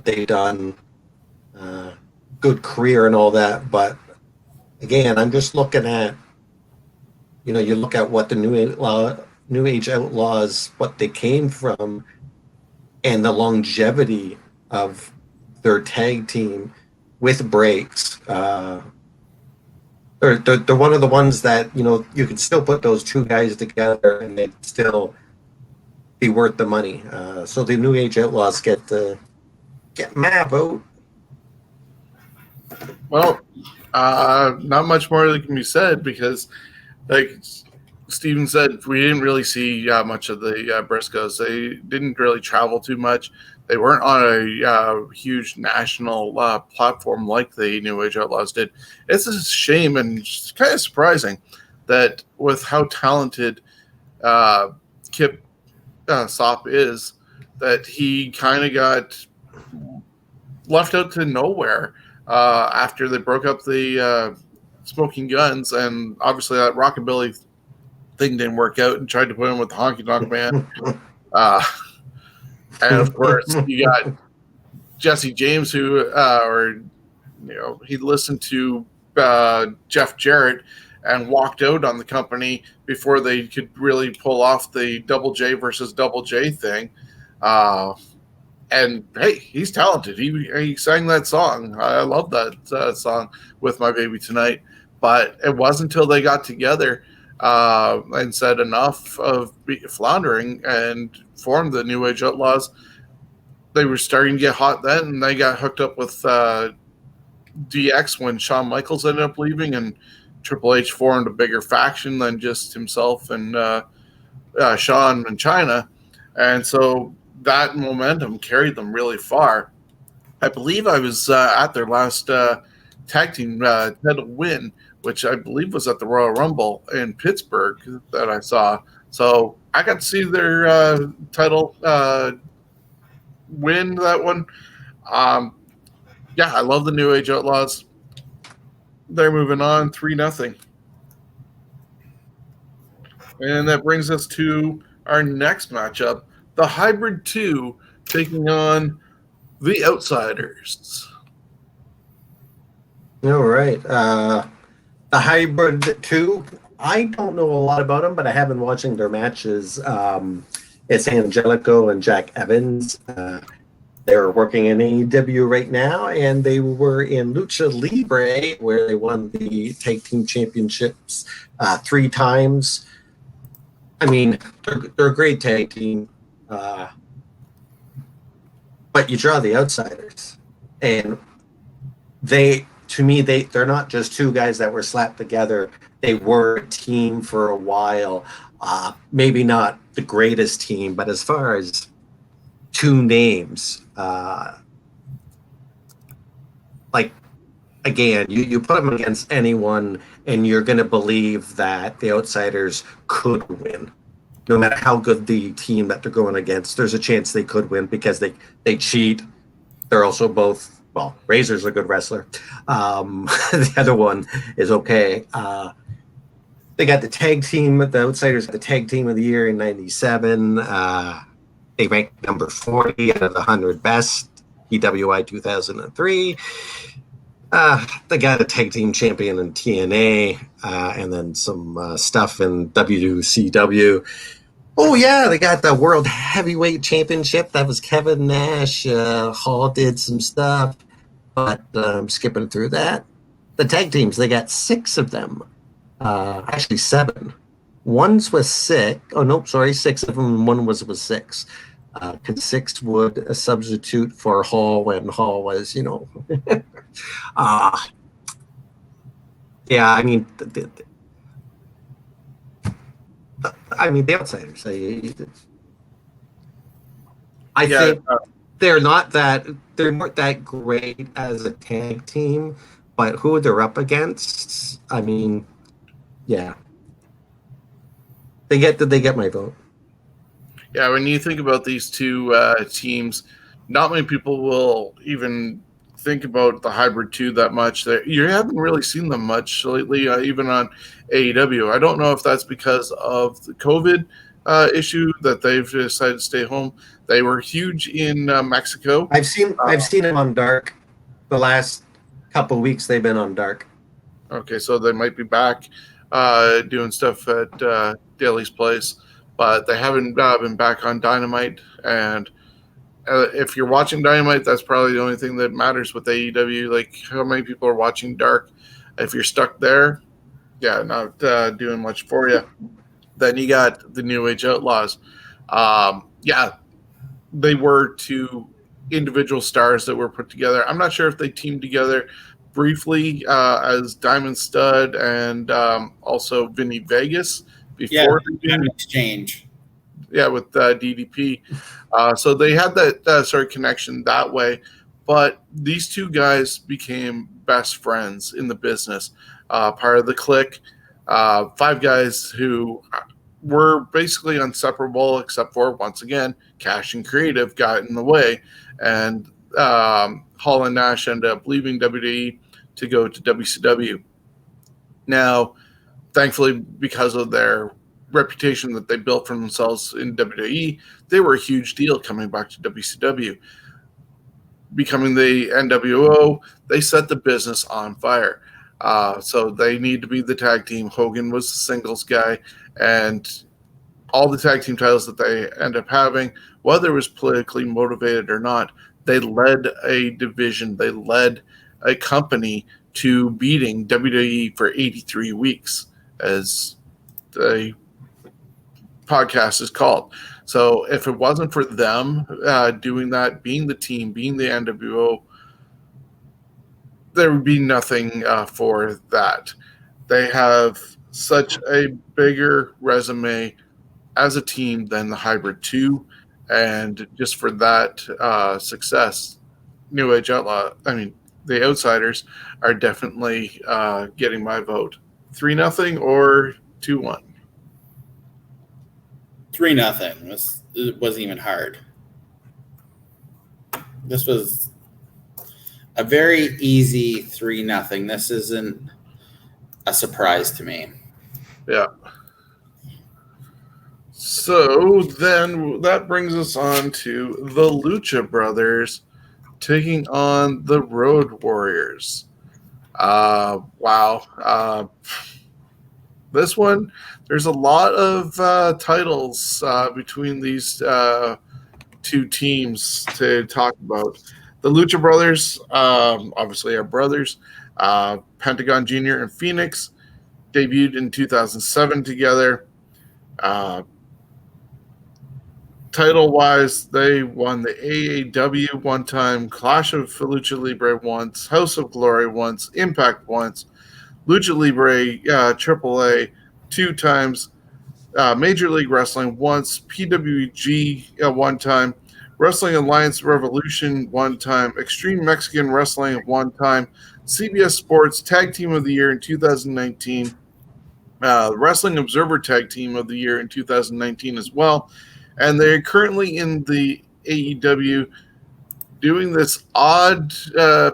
C: they've done, good career and all that, but again, I'm just looking at, you look at what the New Age Outlaws, what they came from, and the longevity of their tag team with breaks. They're one of the ones that, you could still put those two guys together and they'd still be worth the money. So the New Age Outlaws get my vote.
A: Well, not much more that can be said because, like Steven said, we didn't really see much of the Briscoes. They didn't really travel too much. They weren't on a huge national platform like the New Age Outlaws did. It's a shame and it's kind of surprising that with how talented Kip Sop is, that he kind of got left out to nowhere after they broke up the Smoking Guns, and obviously that rockabilly thing didn't work out, and tried to put him with the Honky Tonk Man. And of course, you got Jesse James, who, he listened to Jeff Jarrett and walked out on the company before they could really pull off the Double J versus Double J thing. And hey, he's talented. He sang that song. I love that song, With My Baby Tonight. But it wasn't until they got together and said enough of floundering and formed the New Age Outlaws. They were starting to get hot then, and they got hooked up with DX when Shawn Michaels ended up leaving, and Triple H formed a bigger faction than just himself and Shawn and China. And so that momentum carried them really far. I believe I was at their last tag team title win, which I believe was at the Royal Rumble in Pittsburgh that I saw. So I got to see their title win that one. I love the New Age Outlaws. They're moving on 3-0. And that brings us to our next matchup, the Hybrid 2 taking on the Outsiders.
C: All right. The Hybrid 2, I don't know a lot about them, but I have been watching their matches. It's Angelico and Jack Evans. They're working in AEW right now, and they were in Lucha Libre, where they won the tag team championships 3 times. I mean, they're a great tag team, but you draw the Outsiders, and they're not just 2 guys that were slapped together. They were a team for a while. Maybe not the greatest team, but as far as 2 names, like, again, you put them against anyone and you're going to believe that the Outsiders could win. No matter how good the team that they're going against, there's a chance they could win because they cheat. They're also both, well, Razor's a good wrestler. The other one is okay. They got the tag team, the Outsiders, the tag team of the year in '97. They ranked number 40 out of the 100 best, PWI 2003. They got a tag team champion in TNA, and then some stuff in WCW. Oh, yeah, they got the World Heavyweight Championship. That was Kevin Nash. Hall did some stuff, but I'm skipping through that. The tag teams, they got 6 of them. Actually, 7. One's with 6. Oh, nope, sorry, 6 of them. One was with 6. Because 6 would substitute for Hall when Hall was, yeah, I mean, the Outsiders. I think they weren't that great as a tag team, but who they're up against, I mean, yeah, they get my vote.
A: Yeah, when you think about these 2 teams, not many people will even think about the Hybrid 2 that much. You haven't really seen them much lately, even on AEW. I don't know if that's because of the COVID issue that they've decided to stay home. They were huge in Mexico.
C: I've seen them on Dark. The last couple of weeks they've been on Dark.
A: Okay, so they might be back doing stuff at Daly's Place, but they haven't been back on Dynamite. And if you're watching Dynamite, that's probably the only thing that matters with AEW. Like, how many people are watching Dark? If you're stuck there, yeah, not doing much for you. Then you got the New Age Outlaws. Yeah, they were 2 individual stars that were put together. I'm not sure if they teamed together briefly as Diamond Stud and also Vinny Vegas before
B: an exchange.
A: Yeah, with DDP. So they had that sort of connection that way. But these 2 guys became best friends in the business, part of the clique. 5 guys who were basically inseparable, except for, once again, cash and creative got in the way. And Hall and Nash ended up leaving WWE to go to WCW. Now, thankfully, because of their reputation that they built for themselves in WWE, they were a huge deal coming back to WCW. Becoming the NWO, they set the business on fire. So they need to be the tag team. Hogan was the singles guy, and all the tag team titles that they end up having, whether it was politically motivated or not, they led a division, they led a company to beating WWE for 83 weeks, as the podcast is called. So if it wasn't for them doing that, being the team, being the NWO, there would be nothing for that. They have such a bigger resume as a team than the Hybrid 2, and just for that success, New Age Outlaw, the Outsiders are definitely getting my vote. 3-0 or 2-1?
B: 3-0. It wasn't even hard. This was a very easy 3-0. This isn't a surprise to me.
A: Yeah. So then that brings us on to the Lucha Brothers taking on the Road Warriors. Wow. This one, there's a lot of titles between these two teams to talk about. The Lucha Brothers, obviously our brothers, Pentagon Jr. and Phoenix, debuted in 2007 together. Title-wise, they won the AAW one time, Clash of Lucha Libre once, House of Glory once, Impact once, Lucha Libre AAA 2 times, Major League Wrestling once, PWG 1 time, Wrestling Alliance Revolution 1 time, Extreme Mexican Wrestling 1 time, CBS Sports Tag Team of the Year in 2019, Wrestling Observer Tag Team of the Year in 2019 as well. And they're currently in the AEW doing this odd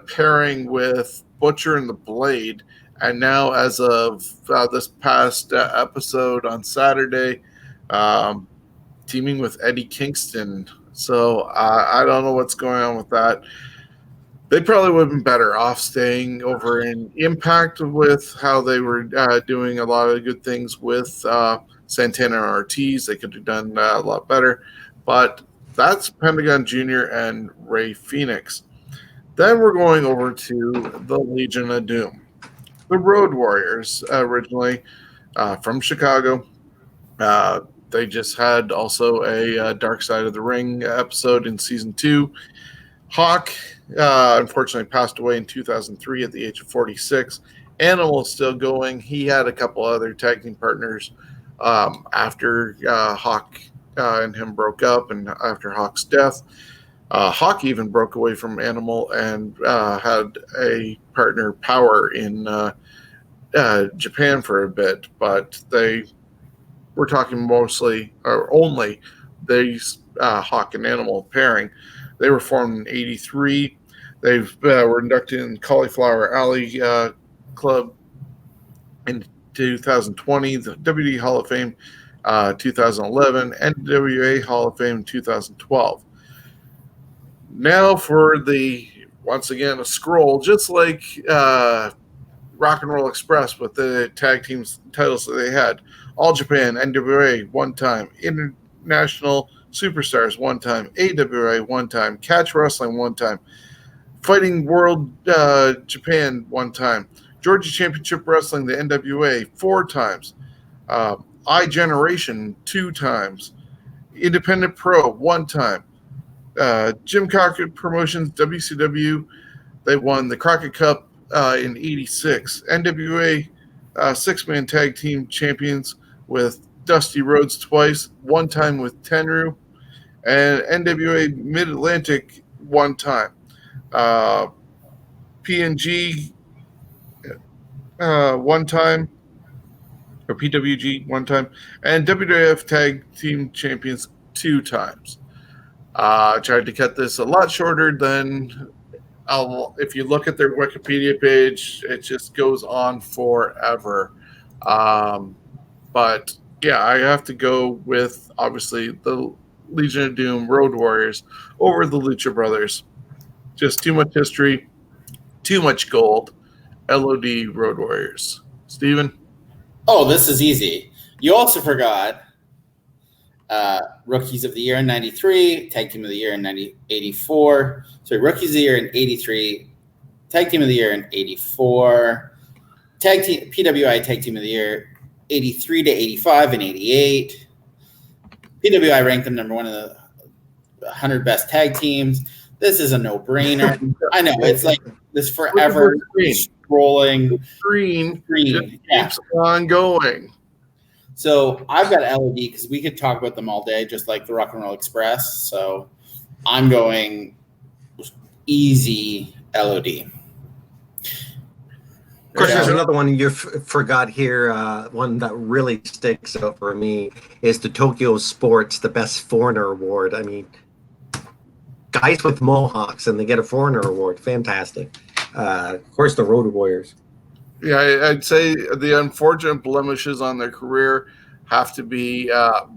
A: pairing with Butcher and the Blade. And now, as of this past episode on Saturday, teaming with Eddie Kingston. So I don't know what's going on with that. They probably would have been better off staying over in Impact with how they were doing a lot of good things with Santana and Ortiz. They could have done a lot better. But that's Pentagon Jr. and Ray Phoenix. Then we're going over to the Legion of Doom. The Road Warriors, originally from Chicago. They just had also a Dark Side of the Ring episode in season 2. Hawk, unfortunately, passed away in 2003 at the age of 46. Animal is still going. He had a couple other tag team partners after Hawk and him broke up, and after Hawk's death. Hawk even broke away from Animal and had a partner, Power, in Japan for a bit, but they were talking mostly or only these Hawk and Animal pairing. They were formed in '83. They were inducted in Cauliflower Alley Club in 2020, the WWE Hall of Fame 2011, NWA Hall of Fame 2012. Now for once again, a scroll, just like Rock and Roll Express with the tag teams titles that they had. All Japan, NWA 1 time, International Superstars 1 time, AWA 1 time, Catch Wrestling 1 time, Fighting World Japan 1 time, Georgia Championship Wrestling, the NWA 4 times, iGeneration 2 times, Independent Pro 1 time, Jim Crockett Promotions, WCW, they won the Crockett Cup in '86. NWA 6-man tag team champions with Dusty Rhodes twice, 1 time with Tenryu, and NWA Mid-Atlantic 1 time. PNG 1 time, or PWG 1 time, and WWF tag team champions 2 times. I tried to cut this a lot shorter than if you look at their Wikipedia page, it just goes on forever. But yeah, I have to go with obviously the Legion of Doom Road Warriors over the Lucha Brothers. Just too much history, too much gold. LOD Road Warriors. Steven?
B: Oh, this is easy. You also forgot Rookies of the Year in '93, Tag Team of the Year in '84. So Rookies of the Year in '83, Tag Team of the Year in '84, PWI Tag Team of the Year '83 to '85 and '88. PWI ranked them number 1 of the 100 best tag teams. This is a no-brainer. I know it's like this forever scrolling
A: Screen
B: yeah.
A: keeps on going.
B: So I've got LOD because we could talk about them all day, just like the Rock and Roll Express. So I'm going easy LOD.
C: Of course, there's another one you forgot here. One that really sticks out for me is the Tokyo Sports, the Best Foreigner Award. I mean, guys with mohawks and they get a Foreigner Award. Fantastic. Of course, the Road Warriors.
A: Yeah, I'd say the unfortunate blemishes on their career. have to be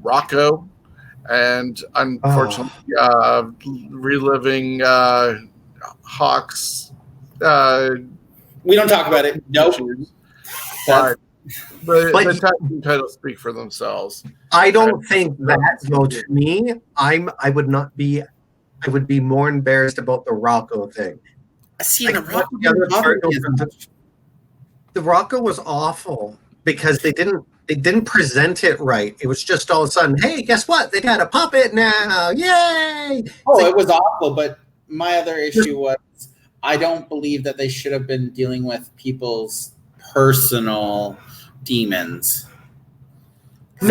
A: Rocco, and unfortunately, reliving Hawks.
B: We don't talk about it. Nope.
A: But the tag team titles speak for themselves.
C: I don't think that, though. To me, I would be more embarrassed about the Rocco thing.
B: See, the
C: Rocco was awful because they didn't present it right. It was just all of a sudden, hey, guess what? They got a puppet now. Yay!
B: Oh, it was awful. But my other issue was I don't believe that they should have been dealing with people's personal demons.
C: I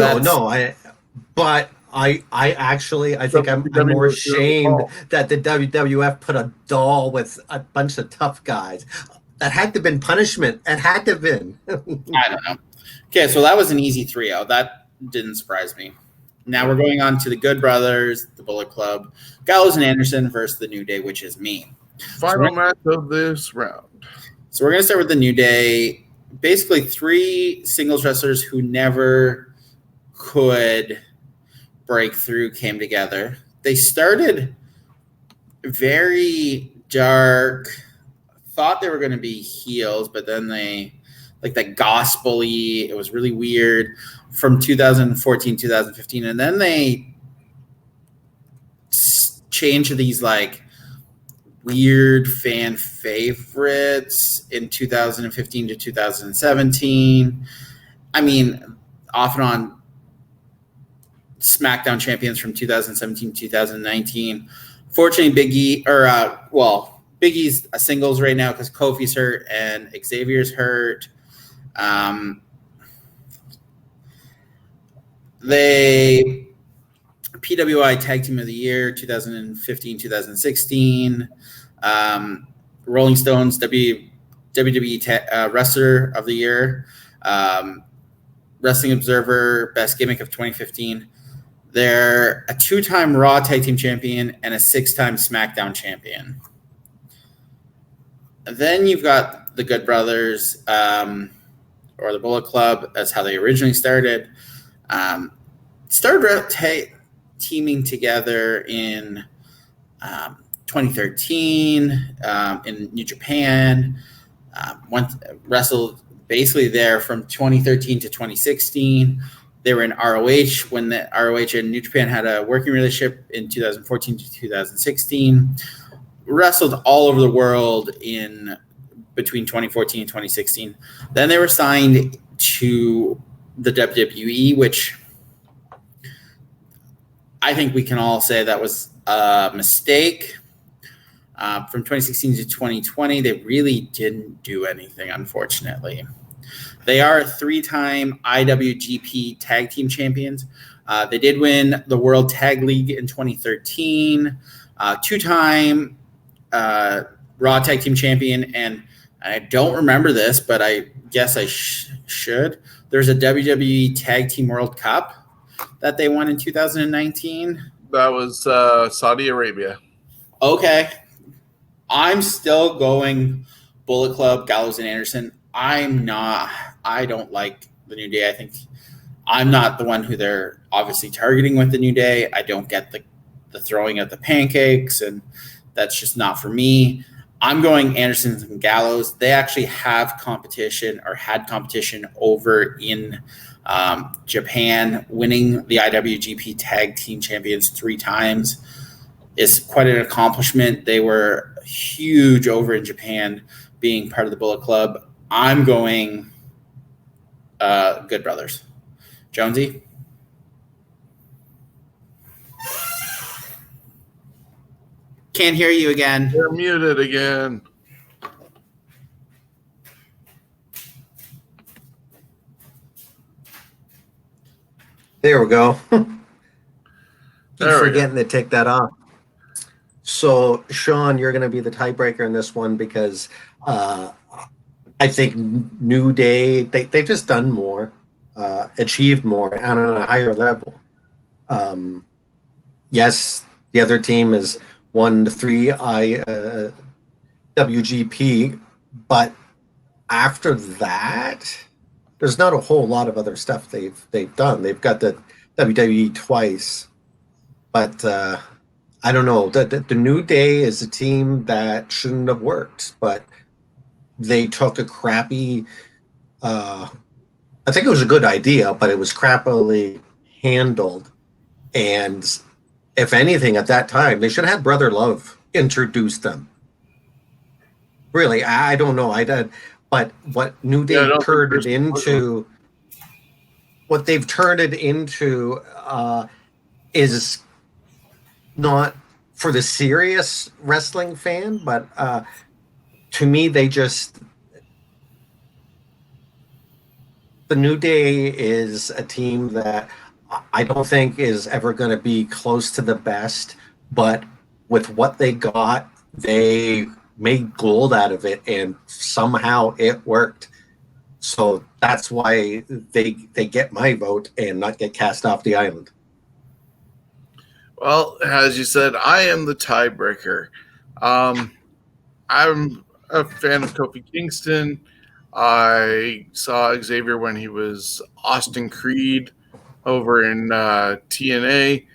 C: think I'm more ashamed that the WWF put a doll with a bunch of tough guys. That had to have been punishment. It had to have been.
B: I don't know. Okay, so that was an easy 3-0. That didn't surprise me. Now we're going on to the Good Brothers, the Bullet Club, Gallows and Anderson versus the New Day, which is me.
A: Final match of this round.
B: So we're going to start with the New Day. Basically, 3 singles wrestlers who never could break through came together. They started very dark, thought they were going to be heels, but then they, like that gospel-y, it was really weird from 2014, 2015. And then they changed to these like weird fan favorites in 2015 to 2017. I mean, off and on SmackDown champions from 2017 to 2019. Fortunately, Big E's a singles right now because Kofi's hurt and Xavier's hurt. They PWI Tag Team of the Year 2015, 2016. Rolling Stones WWE Wrestler of the Year. Wrestling Observer Best Gimmick of 2015. They're a 2-time Raw Tag Team Champion and a 6-time SmackDown Champion. And then you've got the Good Brothers, or the Bullet Club. That's how they originally started. Started teaming together in 2013 in New Japan. Wrestled basically there from 2013 to 2016. They were in ROH when the ROH and New Japan had a working relationship in 2014 to 2016. Wrestled all over the world in between 2014 and 2016. Then they were signed to the WWE, which I think we can all say that was a mistake. From 2016 to 2020, they really didn't do anything, unfortunately. They are 3-time IWGP Tag Team Champions. They did win the World Tag League in 2013. 2-time Raw Tag Team Champion, and I don't remember this, but I guess I should. There's a WWE Tag Team World Cup that they won in 2019.
A: That was Saudi Arabia.
B: Okay. I'm still going Bullet Club, Gallows and Anderson. I don't like the New Day. I think I'm not the one who they're obviously targeting with the New Day. I don't get the throwing of the pancakes, and that's just not for me. I'm going Anderson and Gallows. They actually have competition or had competition over in Japan. Winning the IWGP Tag Team Champions 3 times is quite an accomplishment. They were huge over in Japan being part of the Bullet Club. I'm going Good Brothers. Jonesy? Can't hear you again.
A: You're muted again.
C: There we go. Keep
A: There we
C: forgetting to take that off. So, Shawn, you're going to be the tiebreaker in this one because I think New Day, they've just done more, achieved more, and on a higher level. Yes, the other team is 1 to 3 WGP, but after that, there's not a whole lot of other stuff they've done. They've got the WWE twice, but I don't know. The New Day is a team that shouldn't have worked, but they took a crappy. I think it was a good idea, but it was crappily handled. And if anything, at that time, they should have had Brother Love introduce them. Really, I don't know. But what New Day turned it into, what they've turned it into, is not for the serious wrestling fan, but to me, the New Day is a team that I don't think is ever going to be close to the best, but with what they got, they made gold out of it, and somehow it worked. So that's why they get my vote and not get cast off the island.
A: Well, as you said, I am the tiebreaker. I'm a fan of Kofi Kingston. I saw Xavier when he was Austin Creed over in TNA,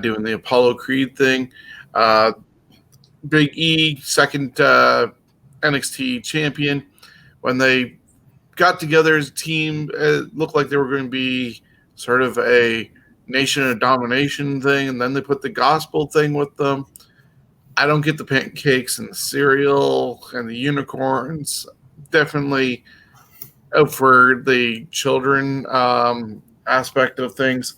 A: doing the Apollo Creed thing. Big E, second NXT champion. When they got together as a team, it looked like they were going to be sort of a Nation of Domination thing, and then they put the gospel thing with them. I don't get the pancakes and the cereal and the unicorns. Definitely out for the children aspect of things.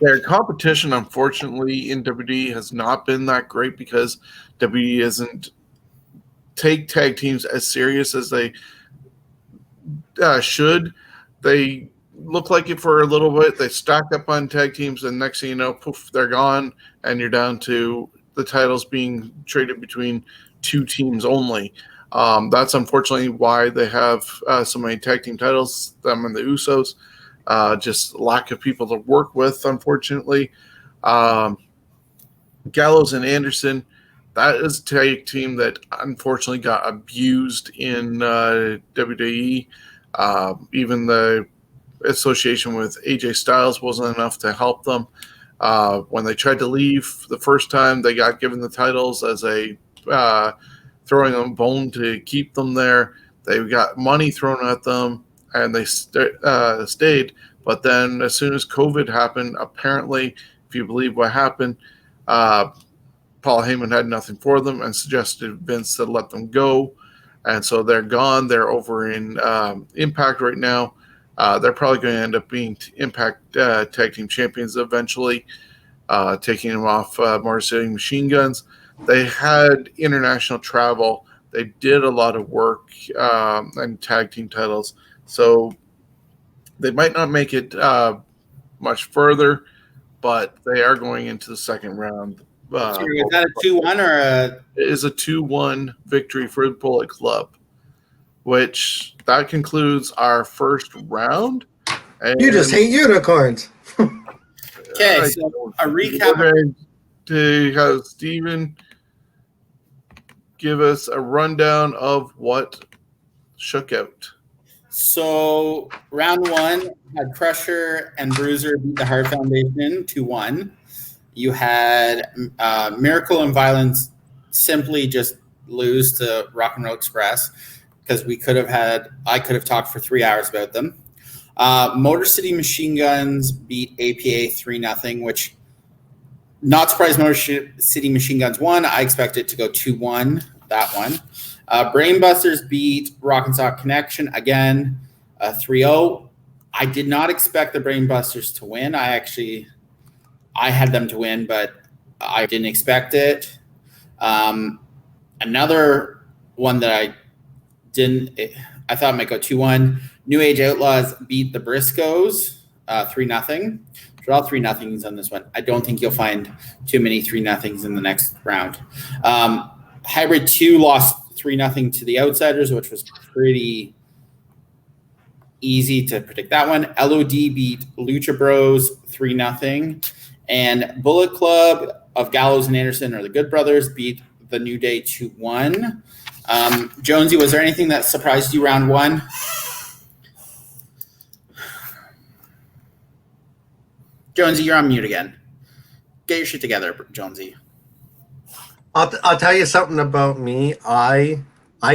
A: Their competition, unfortunately, in WWE has not been that great because WWE doesn't take tag teams as serious as they should. They look like it for a little bit. They stack up on tag teams, and next thing you know, poof, they're gone, and you're down to the titles being traded between two teams only. That's unfortunately why they have so many tag team titles, them and the Usos. Just lack of people to work with, unfortunately. Gallows and Anderson, that is a tag team that unfortunately got abused in WWE. Even the association with AJ Styles wasn't enough to help them. When they tried to leave the first time, they got given the titles as a throwing them a bone to keep them there. They got money thrown at them, and they stayed. But then as soon as COVID happened, apparently, if you believe what happened, Paul Heyman had nothing for them and suggested Vince to let them go. And so they're gone. They're over in Impact right now. They're probably going to end up being Impact Tag Team Champions eventually, taking them off Motor City Machine Guns. They had international travel. They did a lot of work and tag team titles. So they might not make it much further, but they are going into the second round.
B: So is that a 2-1 or a?
A: It is a 2-1 victory for the Bullet Club, which that concludes our first round. And
C: you just hate unicorns.
B: Okay, so a recap.
A: We're going to have Steven give us a rundown of what shook out.
B: So round one had Crusher and Bruiser beat the Hart Foundation 2-1. You had Miracle and Violence simply just lose to Rock and Roll Express because I could have talked for 3 hours about them. Motor City Machine Guns beat APA 3-0, which not surprised Motor City Machine Guns won. I expect it to go 2-1, that one. Brainbusters beat Rock and Sock Connection again, 3-0. I did not expect the Brainbusters to win. I had them to win, but I didn't expect it. Another one that I thought might go 2-1. New Age Outlaws beat the Briscoes 3-0. They're all 3-0s on this one. I don't think you'll find too many 3-0s in the next round. Hybrid 2 lost 3-0 to the Outsiders, which was pretty easy to predict that one. LOD beat Lucha Bros 3-0. And Bullet Club of Gallows and Anderson, or the Good Brothers, beat the New Day 2-1. Jonesy, was there anything that surprised you round one? Jonesy, you're on mute again. Get your shit together, Jonesy.
C: I'll tell you something about me. I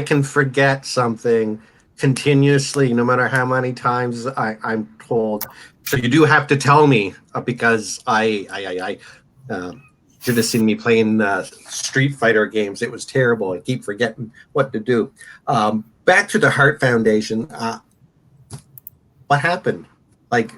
C: can forget something continuously, no matter how many times I'm told. So you do have to tell me because I should have seen me playing Street Fighter games. It was terrible. I keep forgetting what to do. Back to the Heart Foundation. What happened? Like,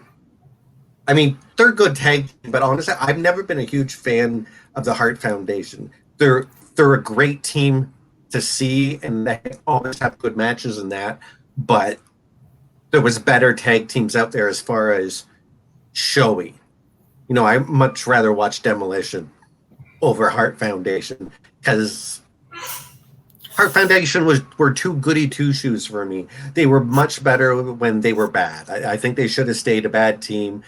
C: I mean, they're a good tag team, but honestly, I've never been a huge fan of the Heart Foundation. They're a great team to see, and they always have good matches in that. But there was better tag teams out there as far as showy. You know, I much rather watch Demolition over Heart Foundation because Heart Foundation were too goody two shoes for me. They were much better when they were bad. I think they should have stayed a bad team,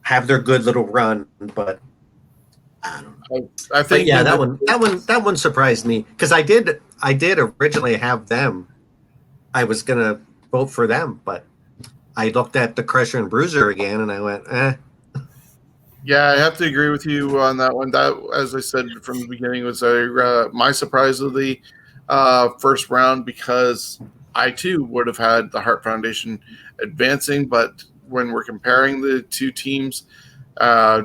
C: have their good little run, but I don't know.
A: I think
C: that one surprised me because I did originally have them. I was gonna vote for them, but I looked at the Crusher and Bruiser again and I went, eh.
A: Yeah, I have to agree with you on that one. That, as I said from the beginning, was my surprise of the first round because I too would have had the Heart Foundation advancing, but when we're comparing the two teams,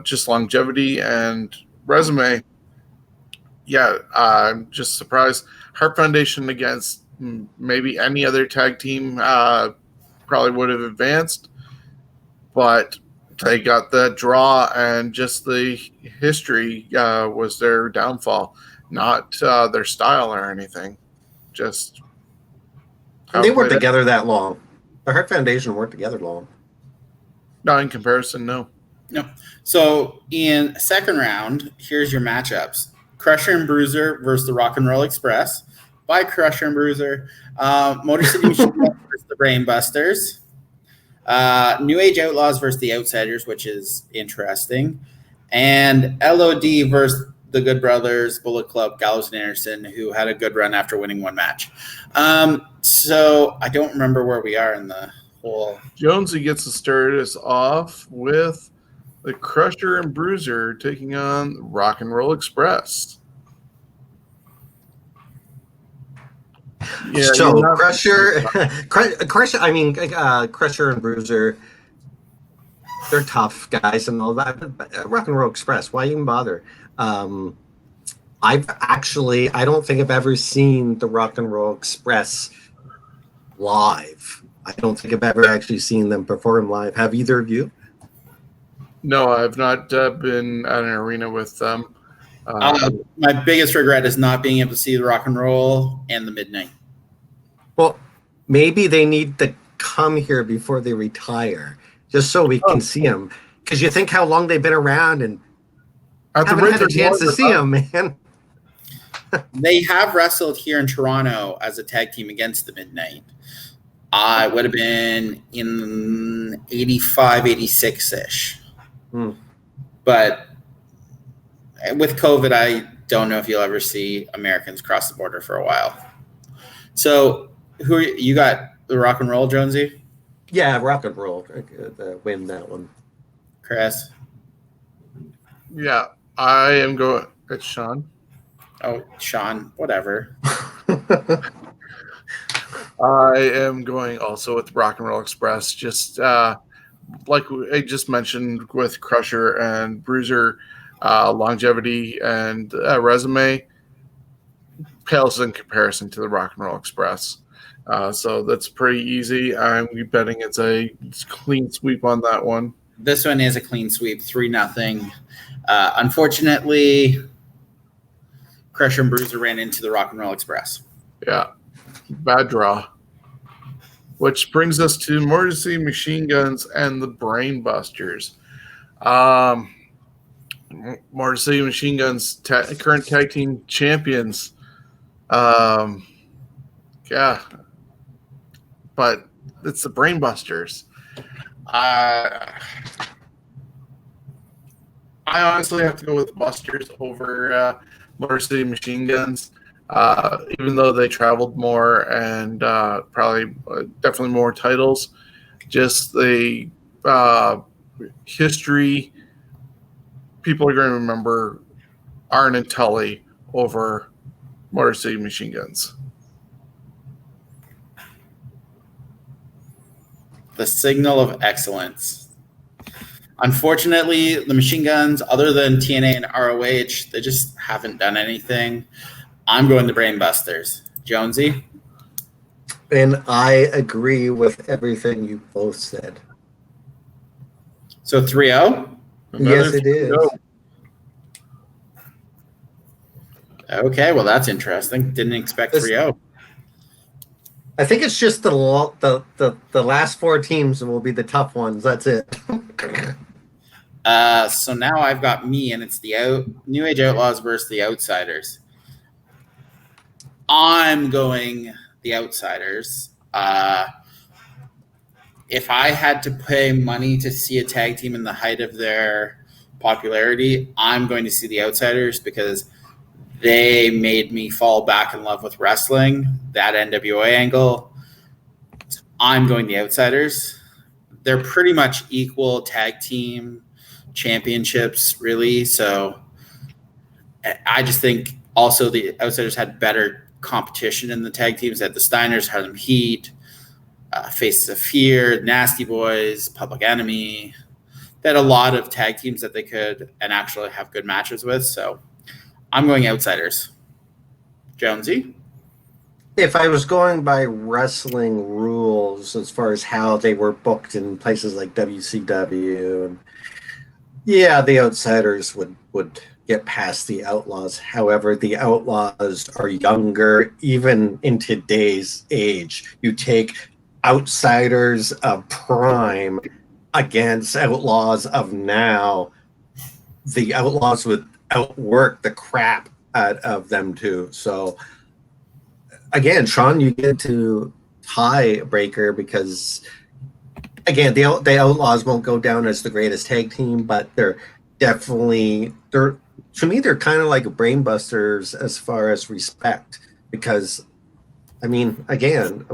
A: just longevity and resume, yeah, I'm just surprised. Heart Foundation against maybe any other tag team probably would have advanced, but they got the draw, and just the history was their downfall, not their style or anything. Just
C: they weren't together that long. The Heart Foundation weren't together long.
A: Not in comparison, no.
B: No. So in second round, here's your matchups: Crusher and Bruiser versus the Rock and Roll Express by Crusher and Bruiser. Motor City Machine Guns versus the Brainbusters. New Age Outlaws versus the Outsiders, which is interesting. And LOD versus the Good Brothers, Bullet Club, Gallows and Anderson, who had a good run after winning one match. So I don't remember where we are in the whole.
A: Jonesy gets to start us off with the Crusher and Bruiser taking on Rock and Roll Express.
C: Yeah, so Crusher, I mean, Crusher and Bruiser, they're tough guys and all that. But Rock and Roll Express, why even bother? I don't think I've ever seen the Rock and Roll Express live. I don't think I've ever actually seen them perform live. Have either of you?
A: No, I've not been at an arena with them.
B: My biggest regret is not being able to see the Rock and Roll and the Midnight.
C: Well, maybe they need to come here before they retire, just so we can see them. Because you think how long they've been around and haven't had a chance to see them, man.
B: They have wrestled here in Toronto as a tag team against the Midnight. I would have been in 85, 86-ish. But with COVID, I don't know if you'll ever see Americans cross the border for a while. So you got the Rock and Roll, Jonesy?
C: Yeah, Rock and Roll win that one.
B: Chris?
A: Yeah, I am going. It's Shawn.
B: Oh, Shawn, whatever.
A: I am going also with Rock and Roll Express. Just like I just mentioned with Crusher and Bruiser, longevity and resume pales in comparison to the Rock and Roll Express. So that's pretty easy. I'm betting it's a clean sweep on that one.
B: This one is a clean sweep, 3-0. Unfortunately, Crusher and Bruiser ran into the Rock and Roll Express.
A: Yeah, bad draw. Which brings us to Motor City Machine Guns and the Brainbusters. Motor City Machine Guns, current tag team champions. Yeah, but it's the Brainbusters. I honestly have to go with Busters over Motor City Machine Guns. Even though they traveled more and probably definitely more titles, just the history people are going to remember Arn and Tully over Motor City Machine Guns.
B: The signal of excellence. Unfortunately, the Machine Guns, other than TNA and ROH, they just haven't done anything. I'm going to Brainbusters. Jonesy?
C: And I agree with everything you both said.
B: So 3-0?
C: Yes, it is.
B: Okay, well, that's interesting. Didn't expect 3-0.
C: I think it's just the last 4 teams will be the tough ones. That's it.
B: So now I've got me, and it's the New Age Outlaws versus the Outsiders. I'm going the Outsiders. If I had to pay money to see a tag team in the height of their popularity, I'm going to see the Outsiders because they made me fall back in love with wrestling, that NWA angle. I'm going the Outsiders. They're pretty much equal tag team championships, really. So I just think also the Outsiders had better competition in the tag teams. They had the Steiners, Harlem Heat, Faces of Fear, Nasty Boys, Public Enemy. They had a lot of tag teams that they could and actually have good matches with. So I'm going Outsiders. Jonesy?
C: If I was going by wrestling rules as far as how they were booked in places like WCW, and yeah, the Outsiders would get past the Outlaws. However, the Outlaws are younger, even in today's age. You take Outsiders of prime against Outlaws of now, the Outlaws would outwork the crap out of them too. So again, Shawn, you get to tiebreaker because again, the Outlaws won't go down as the greatest tag team, but they're definitely to me they're kind of like Brainbusters as far as respect because I mean, again,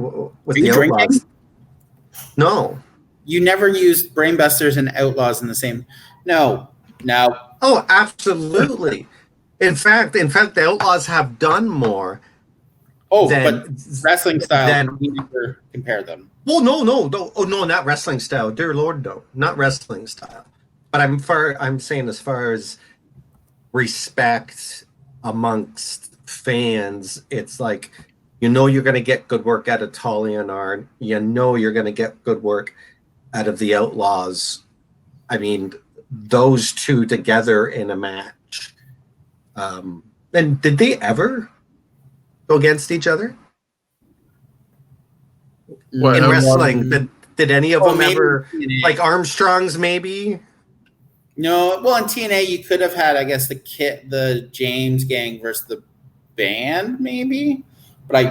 C: with the Outlaws, no,
B: you never used Brainbusters and Outlaws in the same. No.
C: Oh, absolutely. In fact, the Outlaws have done more.
B: Oh, but wrestling style, we never compare them.
C: Well, no. Oh, no, not wrestling style. Dear Lord, no, not wrestling style. But I'm saying as far as respect amongst fans, it's like you're going to get good work out of Tully and Arn. You're going to get good work out of the Outlaws. I mean, those two together in a match. And did they ever go against each other?
A: What,
C: in wrestling, did any of them ever,
B: TNA.
C: like Armstrongs maybe?
B: No, well, in TNA you could have had, I guess, the James Gang versus the Band, maybe, but I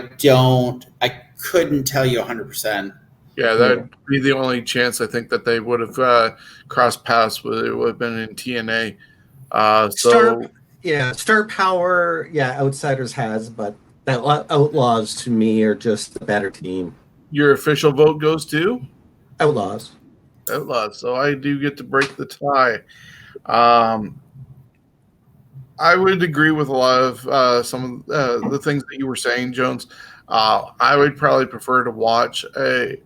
B: couldn't tell you 100%.
A: Yeah, that'd be the only chance I think that they would have crossed paths with. It would have been in TNA.
C: Star Power, Outsiders has, but that Outlaws to me are just the better team.
A: Your official vote goes to
C: Outlaws.
A: So I do get to break the tie. I would agree with a lot of some of the things that you were saying, Jones. I would probably prefer to watch a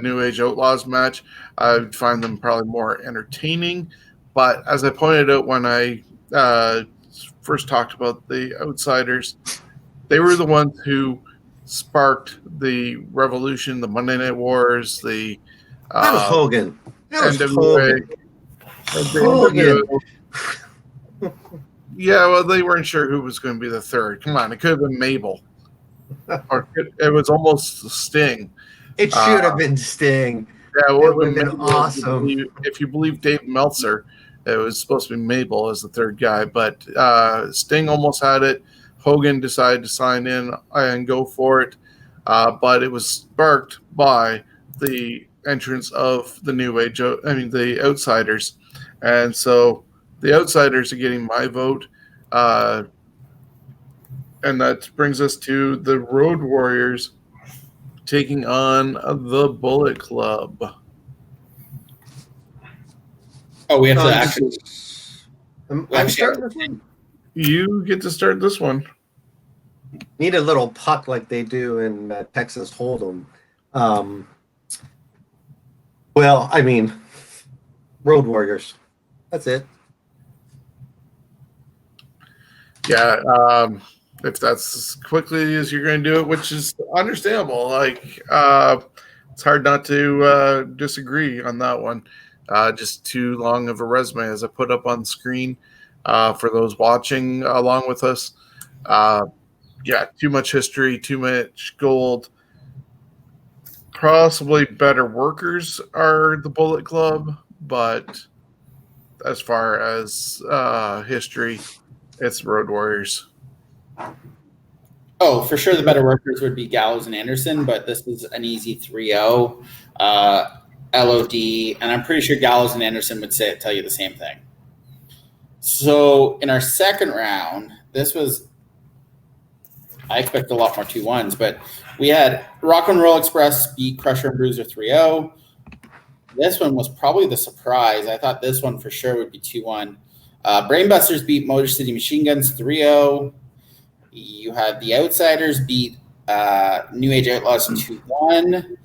A: New Age Outlaws match. I would find them probably more entertaining. But as I pointed out when I first talked about the Outsiders, they were the ones who sparked the revolution, the Monday Night Wars, the
C: that was Hogan. That was
A: NWA.
C: Hogan.
A: Yeah, well, they weren't sure who was going to be the third. Come on, it could have been Mabel. Or it was almost Sting.
C: It should have been Sting.
A: Yeah,
C: it would have been awesome.
A: If you believe Dave Meltzer, it was supposed to be Mabel as the third guy, but Sting almost had it. Hogan decided to sign in and go for it, but it was sparked by the entrance of the the Outsiders, and so the Outsiders are getting my vote, and that brings us to the Road Warriors taking on the Bullet Club.
B: Oh, we have to actually.
C: I'm starting this one.
A: You get to start this one.
C: Need a little puck like they do in Texas Hold'em. Well, I mean, Road Warriors. That's it.
A: Yeah, if that's as quickly as you're going to do it, which is understandable. Like, it's hard not to disagree on that one. Just too long of a resume, as I put up on the screen for those watching along with us. Yeah, too much history, too much gold. Possibly better workers are the Bullet Club, but as far as history, it's Road Warriors.
B: Oh, for sure the better workers would be Gallows and Anderson, but this is an easy 3-0. LOD, and I'm pretty sure Gallows and Anderson would tell you the same thing. So in our second round, I expect a lot more 2-1s, but we had Rock and Roll Express beat Crusher and Bruiser 3-0. This one was probably the surprise. I thought this one for sure would be 2-1. Brainbusters beat Motor City Machine Guns 3-0. You had the Outsiders beat New Age Outlaws 2-1.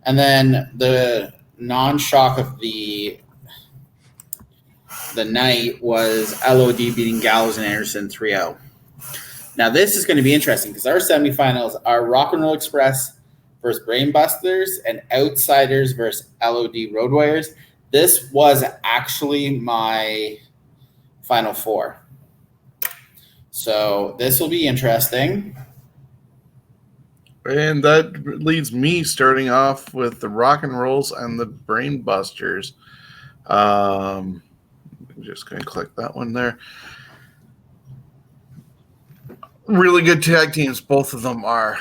B: And then the non-shock of the night was LOD beating Gallows and Anderson 3-0. Now, this is going to be interesting because our semifinals are Rock and Roll Express versus Brainbusters and Outsiders versus LOD Road Warriors. This was actually my Final Four. So this will be interesting.
A: And that leads me starting off with the Rock and Rolls and the Brainbusters. I'm just going to click that one there. Really good tag teams, both of them are.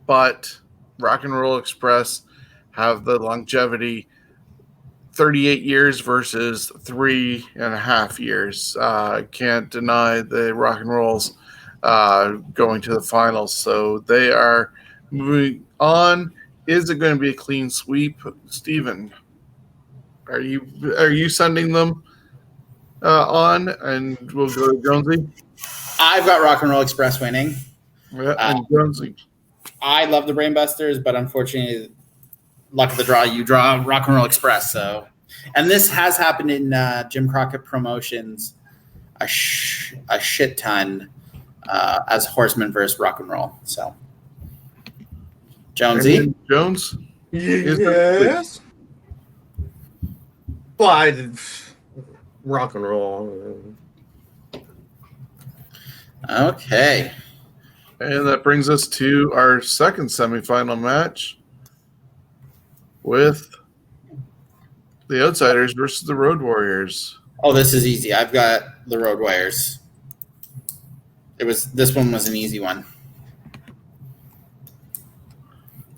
A: But Rock and Roll Express have the longevity, 38 years versus 3.5 years. Can't deny the Rock and Rolls going to the finals. So they are moving on. Is it going to be a clean sweep? Steven, are you sending them on? And we'll go to Jonesy.
B: I've got Rock and Roll Express winning.
A: Yeah, and Jonesy.
B: I love the Brainbusters, but unfortunately, luck of the draw, you draw Rock and Roll Express. So, and this has happened in Jim Crockett Promotions a shit ton as Horseman versus Rock and Roll. So, Jonesy,
A: Jones.
C: Yes. Well, Rock and Roll.
B: Okay.
A: And that brings us to our second semifinal match with the Outsiders versus the Road Warriors.
B: Oh, this is easy. I've got the Road Warriors. This one was an easy one.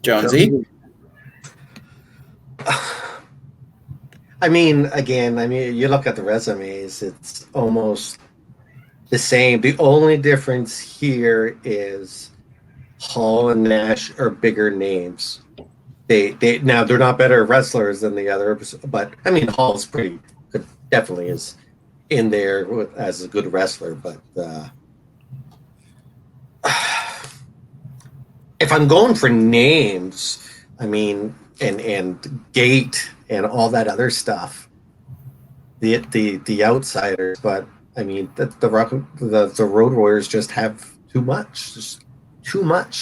B: Jonesy?
C: I mean, you look at the resumes, it's almost the same. The only difference here is Hall and Nash are bigger names. They're not better wrestlers than the others, but I mean Hall's pretty good, definitely is in there as a good wrestler. But if I'm going for names, I mean, and Gate and all that other stuff, the Outsiders, but. I mean, the Road Warriors just have too much,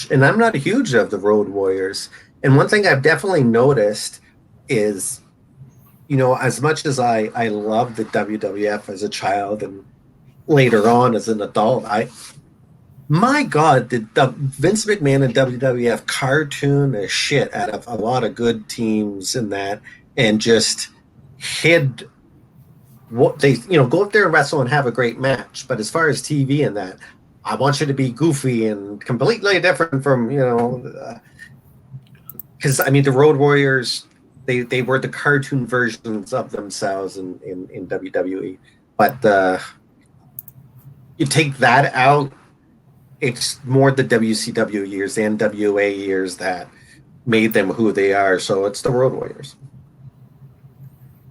C: and I'm not a huge of the Road Warriors. And one thing I've definitely noticed is, as much as I love the WWF as a child and later on as an adult, my God, did the Vince McMahon and WWF cartoon the shit out of a lot of good teams in that, and just hid what they, go up there and wrestle and have a great match. But as far as TV and that, I want you to be goofy and completely different from, because I mean, the Road Warriors, they were the cartoon versions of themselves in WWE. But you take that out, it's more the WCW years, the NWA years that made them who they are. So it's the Road Warriors.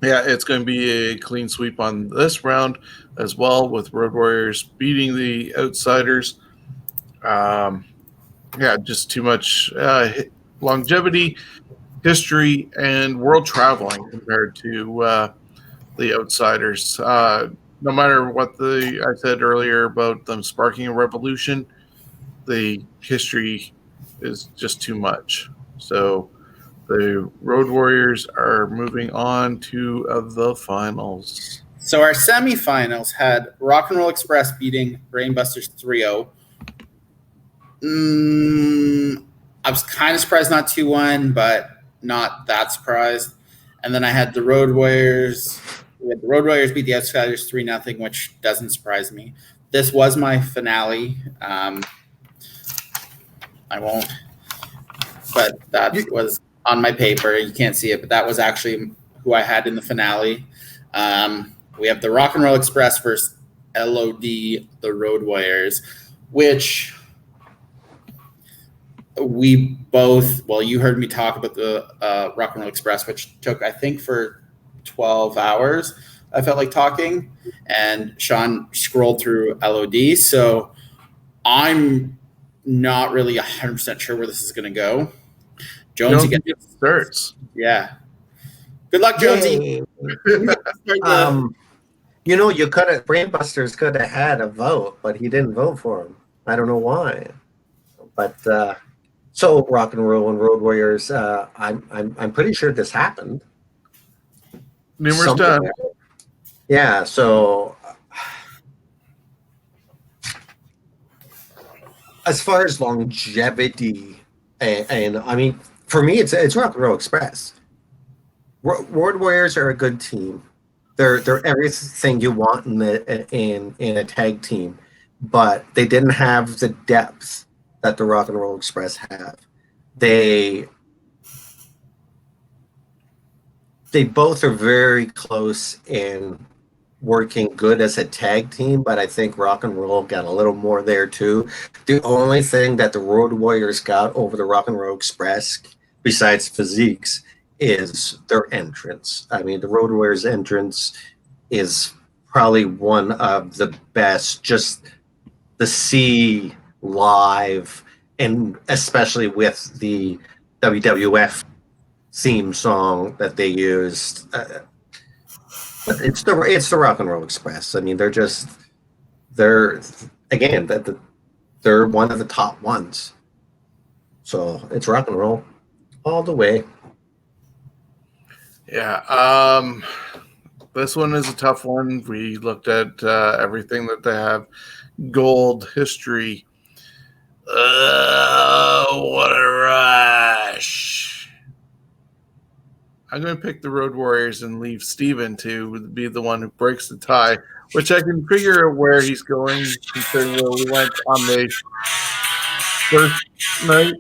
A: Yeah, it's going to be a clean sweep on this round as well, with Road Warriors beating the Outsiders. Yeah, just too much longevity, history, and world traveling compared to the Outsiders. No matter what I said earlier about them sparking a revolution, the history is just too much. So the Road Warriors are moving on to the finals.
B: So our semifinals had Rock and Roll Express beating Brainbusters 3-0. I was kind of surprised not 2-1, but not that surprised. And then I had the Road Warriors. We had the Road Warriors beat the Outsiders 3-0, which doesn't surprise me. This was my finale. I won't, but that was on my paper. You can't see it, but that was actually who I had in the finale. We have the Rock and Roll Express versus LOD, the Road Warriors, which we both, well, you heard me talk about the Rock and Roll Express, which took, I think, for 12 hours. I felt like talking, and Shawn scrolled through LOD. So I'm not really 100% sure where this is going to go. Jonesy gets
A: starts.
B: Yeah. Good luck, Jonesy.
C: You could have, Brainbusters could have had a vote, but he didn't vote for him. I don't know why. But so Rock and Roll and Road Warriors, I'm pretty sure this happened.
A: Numerous times.
C: Yeah, so as far as longevity, and I mean, for me, it's Rock and Roll Express. Road Warriors are a good team. They're everything you want in a tag team, but they didn't have the depth that the Rock and Roll Express have. They both are very close in working good as a tag team, but I think Rock and Roll got a little more there too. The only thing that the Road Warriors got over the Rock and Roll Express, besides physiques, is their entrance. I mean, the Road Warriors entrance is probably one of the best, just the see live, and especially with the WWF theme song that they used. But it's the Rock and Roll Express. I mean, they're one of the top ones. So it's Rock and Roll all the way.
A: Yeah, this one is a tough one. We looked at everything that they have. Gold, history. What a rush. I'm going to pick the Road Warriors and leave Steven to be the one who breaks the tie, which I can figure out where he's going, considering where we went on the first night.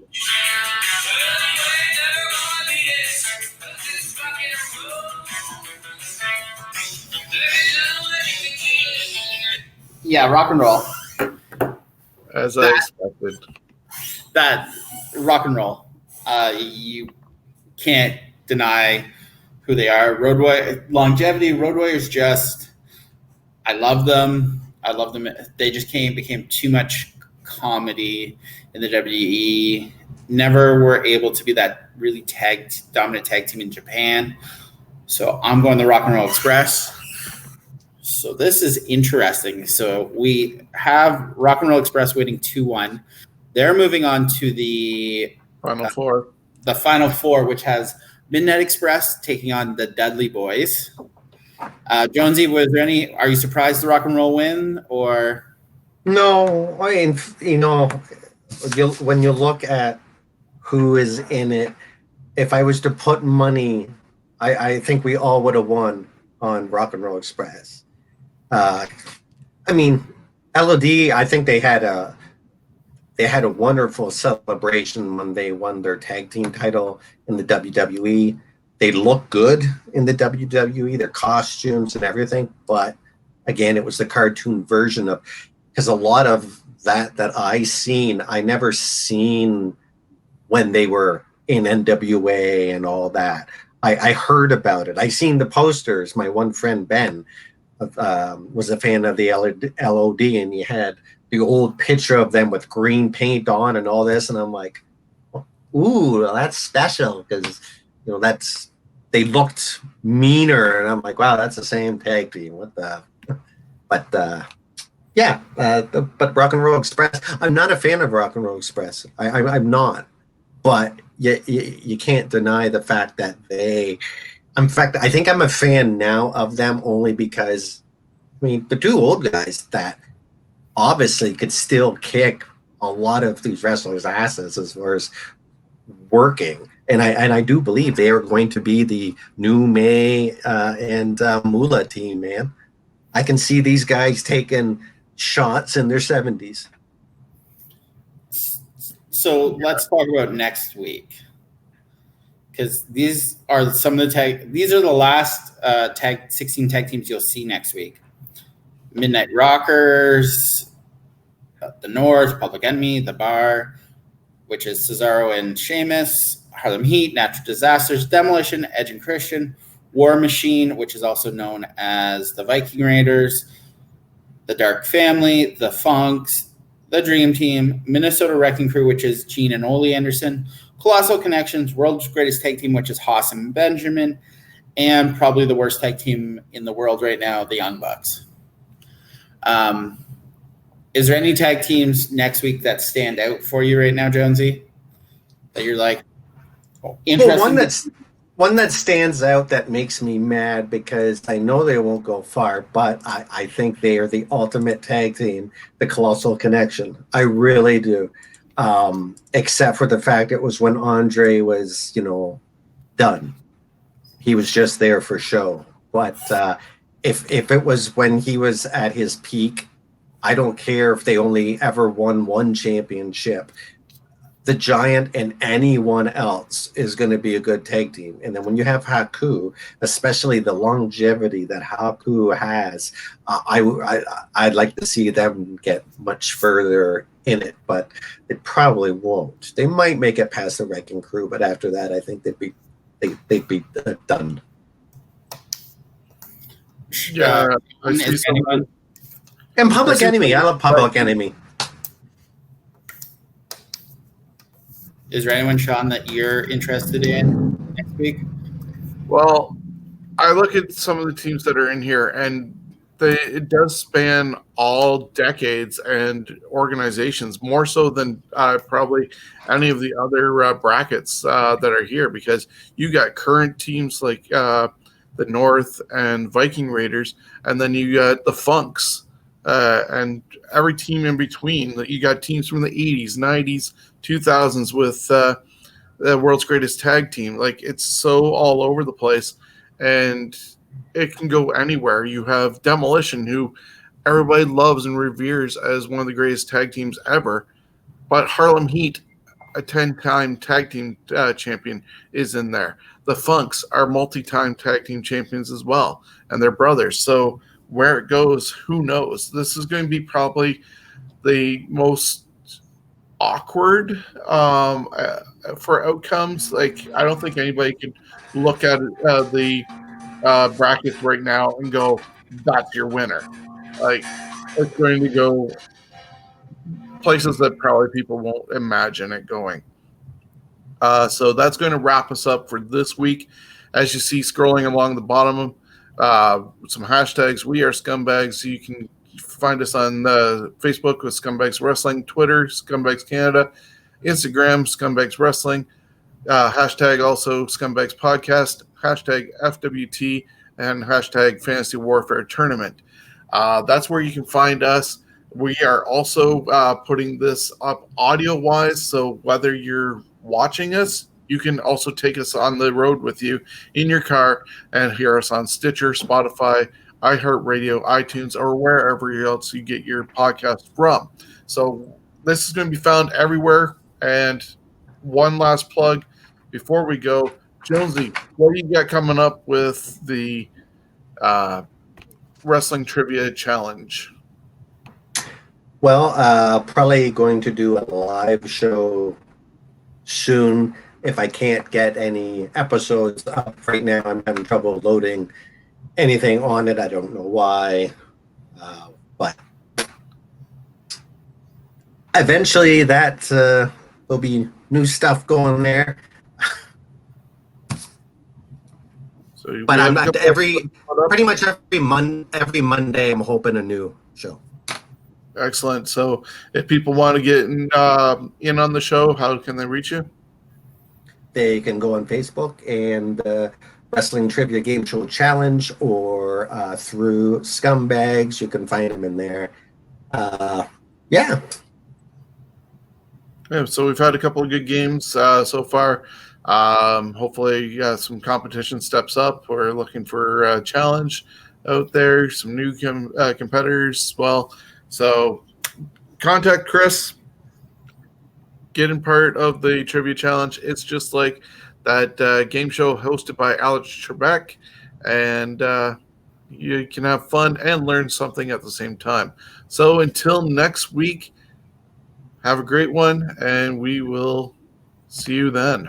B: Yeah, Rock and Roll.
A: As I expected.
B: That Rock and Roll. You can't deny who they are. Road Warrior longevity. Road Warriors I love them. They just became too much comedy in the WWE. Never were able to be that really dominant tag team in Japan. So I'm going the Rock and Roll Express. So this is interesting. So we have Rock and Roll Express winning 2-1. They're moving on to the
A: Final Four.
B: The Final Four, which has Midnight Express taking on the Dudley Boyz. Jonesy, are you surprised the Rock and Roll win, or?
C: No, I mean, when you look at who is in it, if I was to put money, I think we all would have won on Rock and Roll Express. I mean, LOD, I think they had a wonderful celebration when they won their tag team title in the WWE. They look good in the WWE, their costumes and everything. But again, it was the cartoon version of, because a lot of that I never seen when they were in NWA and all that. I heard about it. I seen the posters. My one friend Ben was a fan of the LOD, and he had the old picture of them with green paint on and all this, and I'm like, ooh, that's special because that's they looked meaner, and I'm like, wow, that's the same tag team. What the? But yeah, but Rock and Roll Express. I'm not a fan of Rock and Roll Express. I'm not, but you can't deny the fact that they. In fact, I think I'm a fan now of them only because, I mean, the two old guys that obviously could still kick a lot of these wrestlers' asses as far as working. And I do believe they are going to be the new May and Moolah team, man. I can see these guys taking shots in their 70s.
B: So let's talk about next week, because these are some of the these are the last 16 tag teams you'll see next week. Midnight Rockers, the North, Public Enemy, The Bar, which is Cesaro and Sheamus, Harlem Heat, Natural Disasters, Demolition, Edge and Christian, War Machine, which is also known as the Viking Raiders, the Dark Family, the Funks, the Dream Team, Minnesota Wrecking Crew, which is Gene and Ole Anderson, Colossal Connections, World's Greatest Tag Team, which is Haas and Benjamin, and probably the worst tag team in the world right now, the Young Bucks. Is there any tag teams next week that stand out for you right now, Jonesy? That you're like, interesting?
C: Well, one that stands out that makes me mad because I know they won't go far, but I think they are the ultimate tag team, the Colossal Connection. I really do. Except for the fact it was when Andre was, done. He was just there for show. But if it was when he was at his peak, I don't care if they only ever won one championship. The Giant and anyone else is going to be a good tag team. And then when you have Haku, especially the longevity that Haku has, I'd like to see them get much further in it, but they probably won't. They might make it past the Wrecking Crew, but after that, I think they'd be done.
A: Yeah,
C: and Public Enemy. I love Public Enemy.
B: Is there anyone, Shawn, that you're interested in next week?
A: Well, I look at some of the teams that are in here, and it does span all decades and organizations, more so than probably any of the other brackets that are here, because you got current teams like the North and Viking Raiders, and then you got the Funks. And every team in between. You got teams from the 80s, 90s, 2000s with the World's Greatest Tag Team. Like, it's so all over the place, and it can go anywhere. You have Demolition, who everybody loves and reveres as one of the greatest tag teams ever, but Harlem Heat, a 10-time tag team champion, is in there. The Funks are multi-time tag team champions as well, and they're brothers. So where it goes, who knows? This is going to be probably the most awkward for outcomes. Like, I don't think anybody can look at the brackets right now and go, that's your winner. Like, it's going to go places that probably people won't imagine it going. So that's going to wrap us up for this week. As you see scrolling along the bottom, some hashtags. We are Scumbags. You can find us on Facebook with Scumbags Wrestling, Twitter, Scumbags Canada, Instagram, Scumbags Wrestling, hashtag also Scumbags Podcast, hashtag FWT, and hashtag Fantasy Warfare Tournament. That's where you can find us. We are also putting this up audio-wise, so whether you're watching us, you can also take us on the road with you in your car and hear us on Stitcher, Spotify, iHeartRadio, iTunes, or wherever else you get your podcast from. So this is going to be found everywhere. And one last plug before we go. Jonesy, what do you got coming up with the Wrestling Trivia Challenge?
C: Well, probably going to do a live show soon. if I can't get any episodes up right now, I'm having trouble loading anything on it. I don't know why, but eventually that will be new stuff going there.
A: So
C: But I'm not pretty much every Monday I'm hoping a new show.
A: Excellent. So if people want to get in on the show, how can they reach you?
C: They can go on Facebook and Wrestling Trivia Game Show Challenge, or through Scumbags. You can find them in there. Yeah.
A: So we've had a couple of good games so far. Hopefully, some competition steps up. We're looking for a challenge out there, some new competitors as well. So contact Chris. Get in part of the trivia challenge. It's just like that game show hosted by Alex Trebek, and you can have fun and learn something at the same time. So until next week, have a great one, and we will see you then.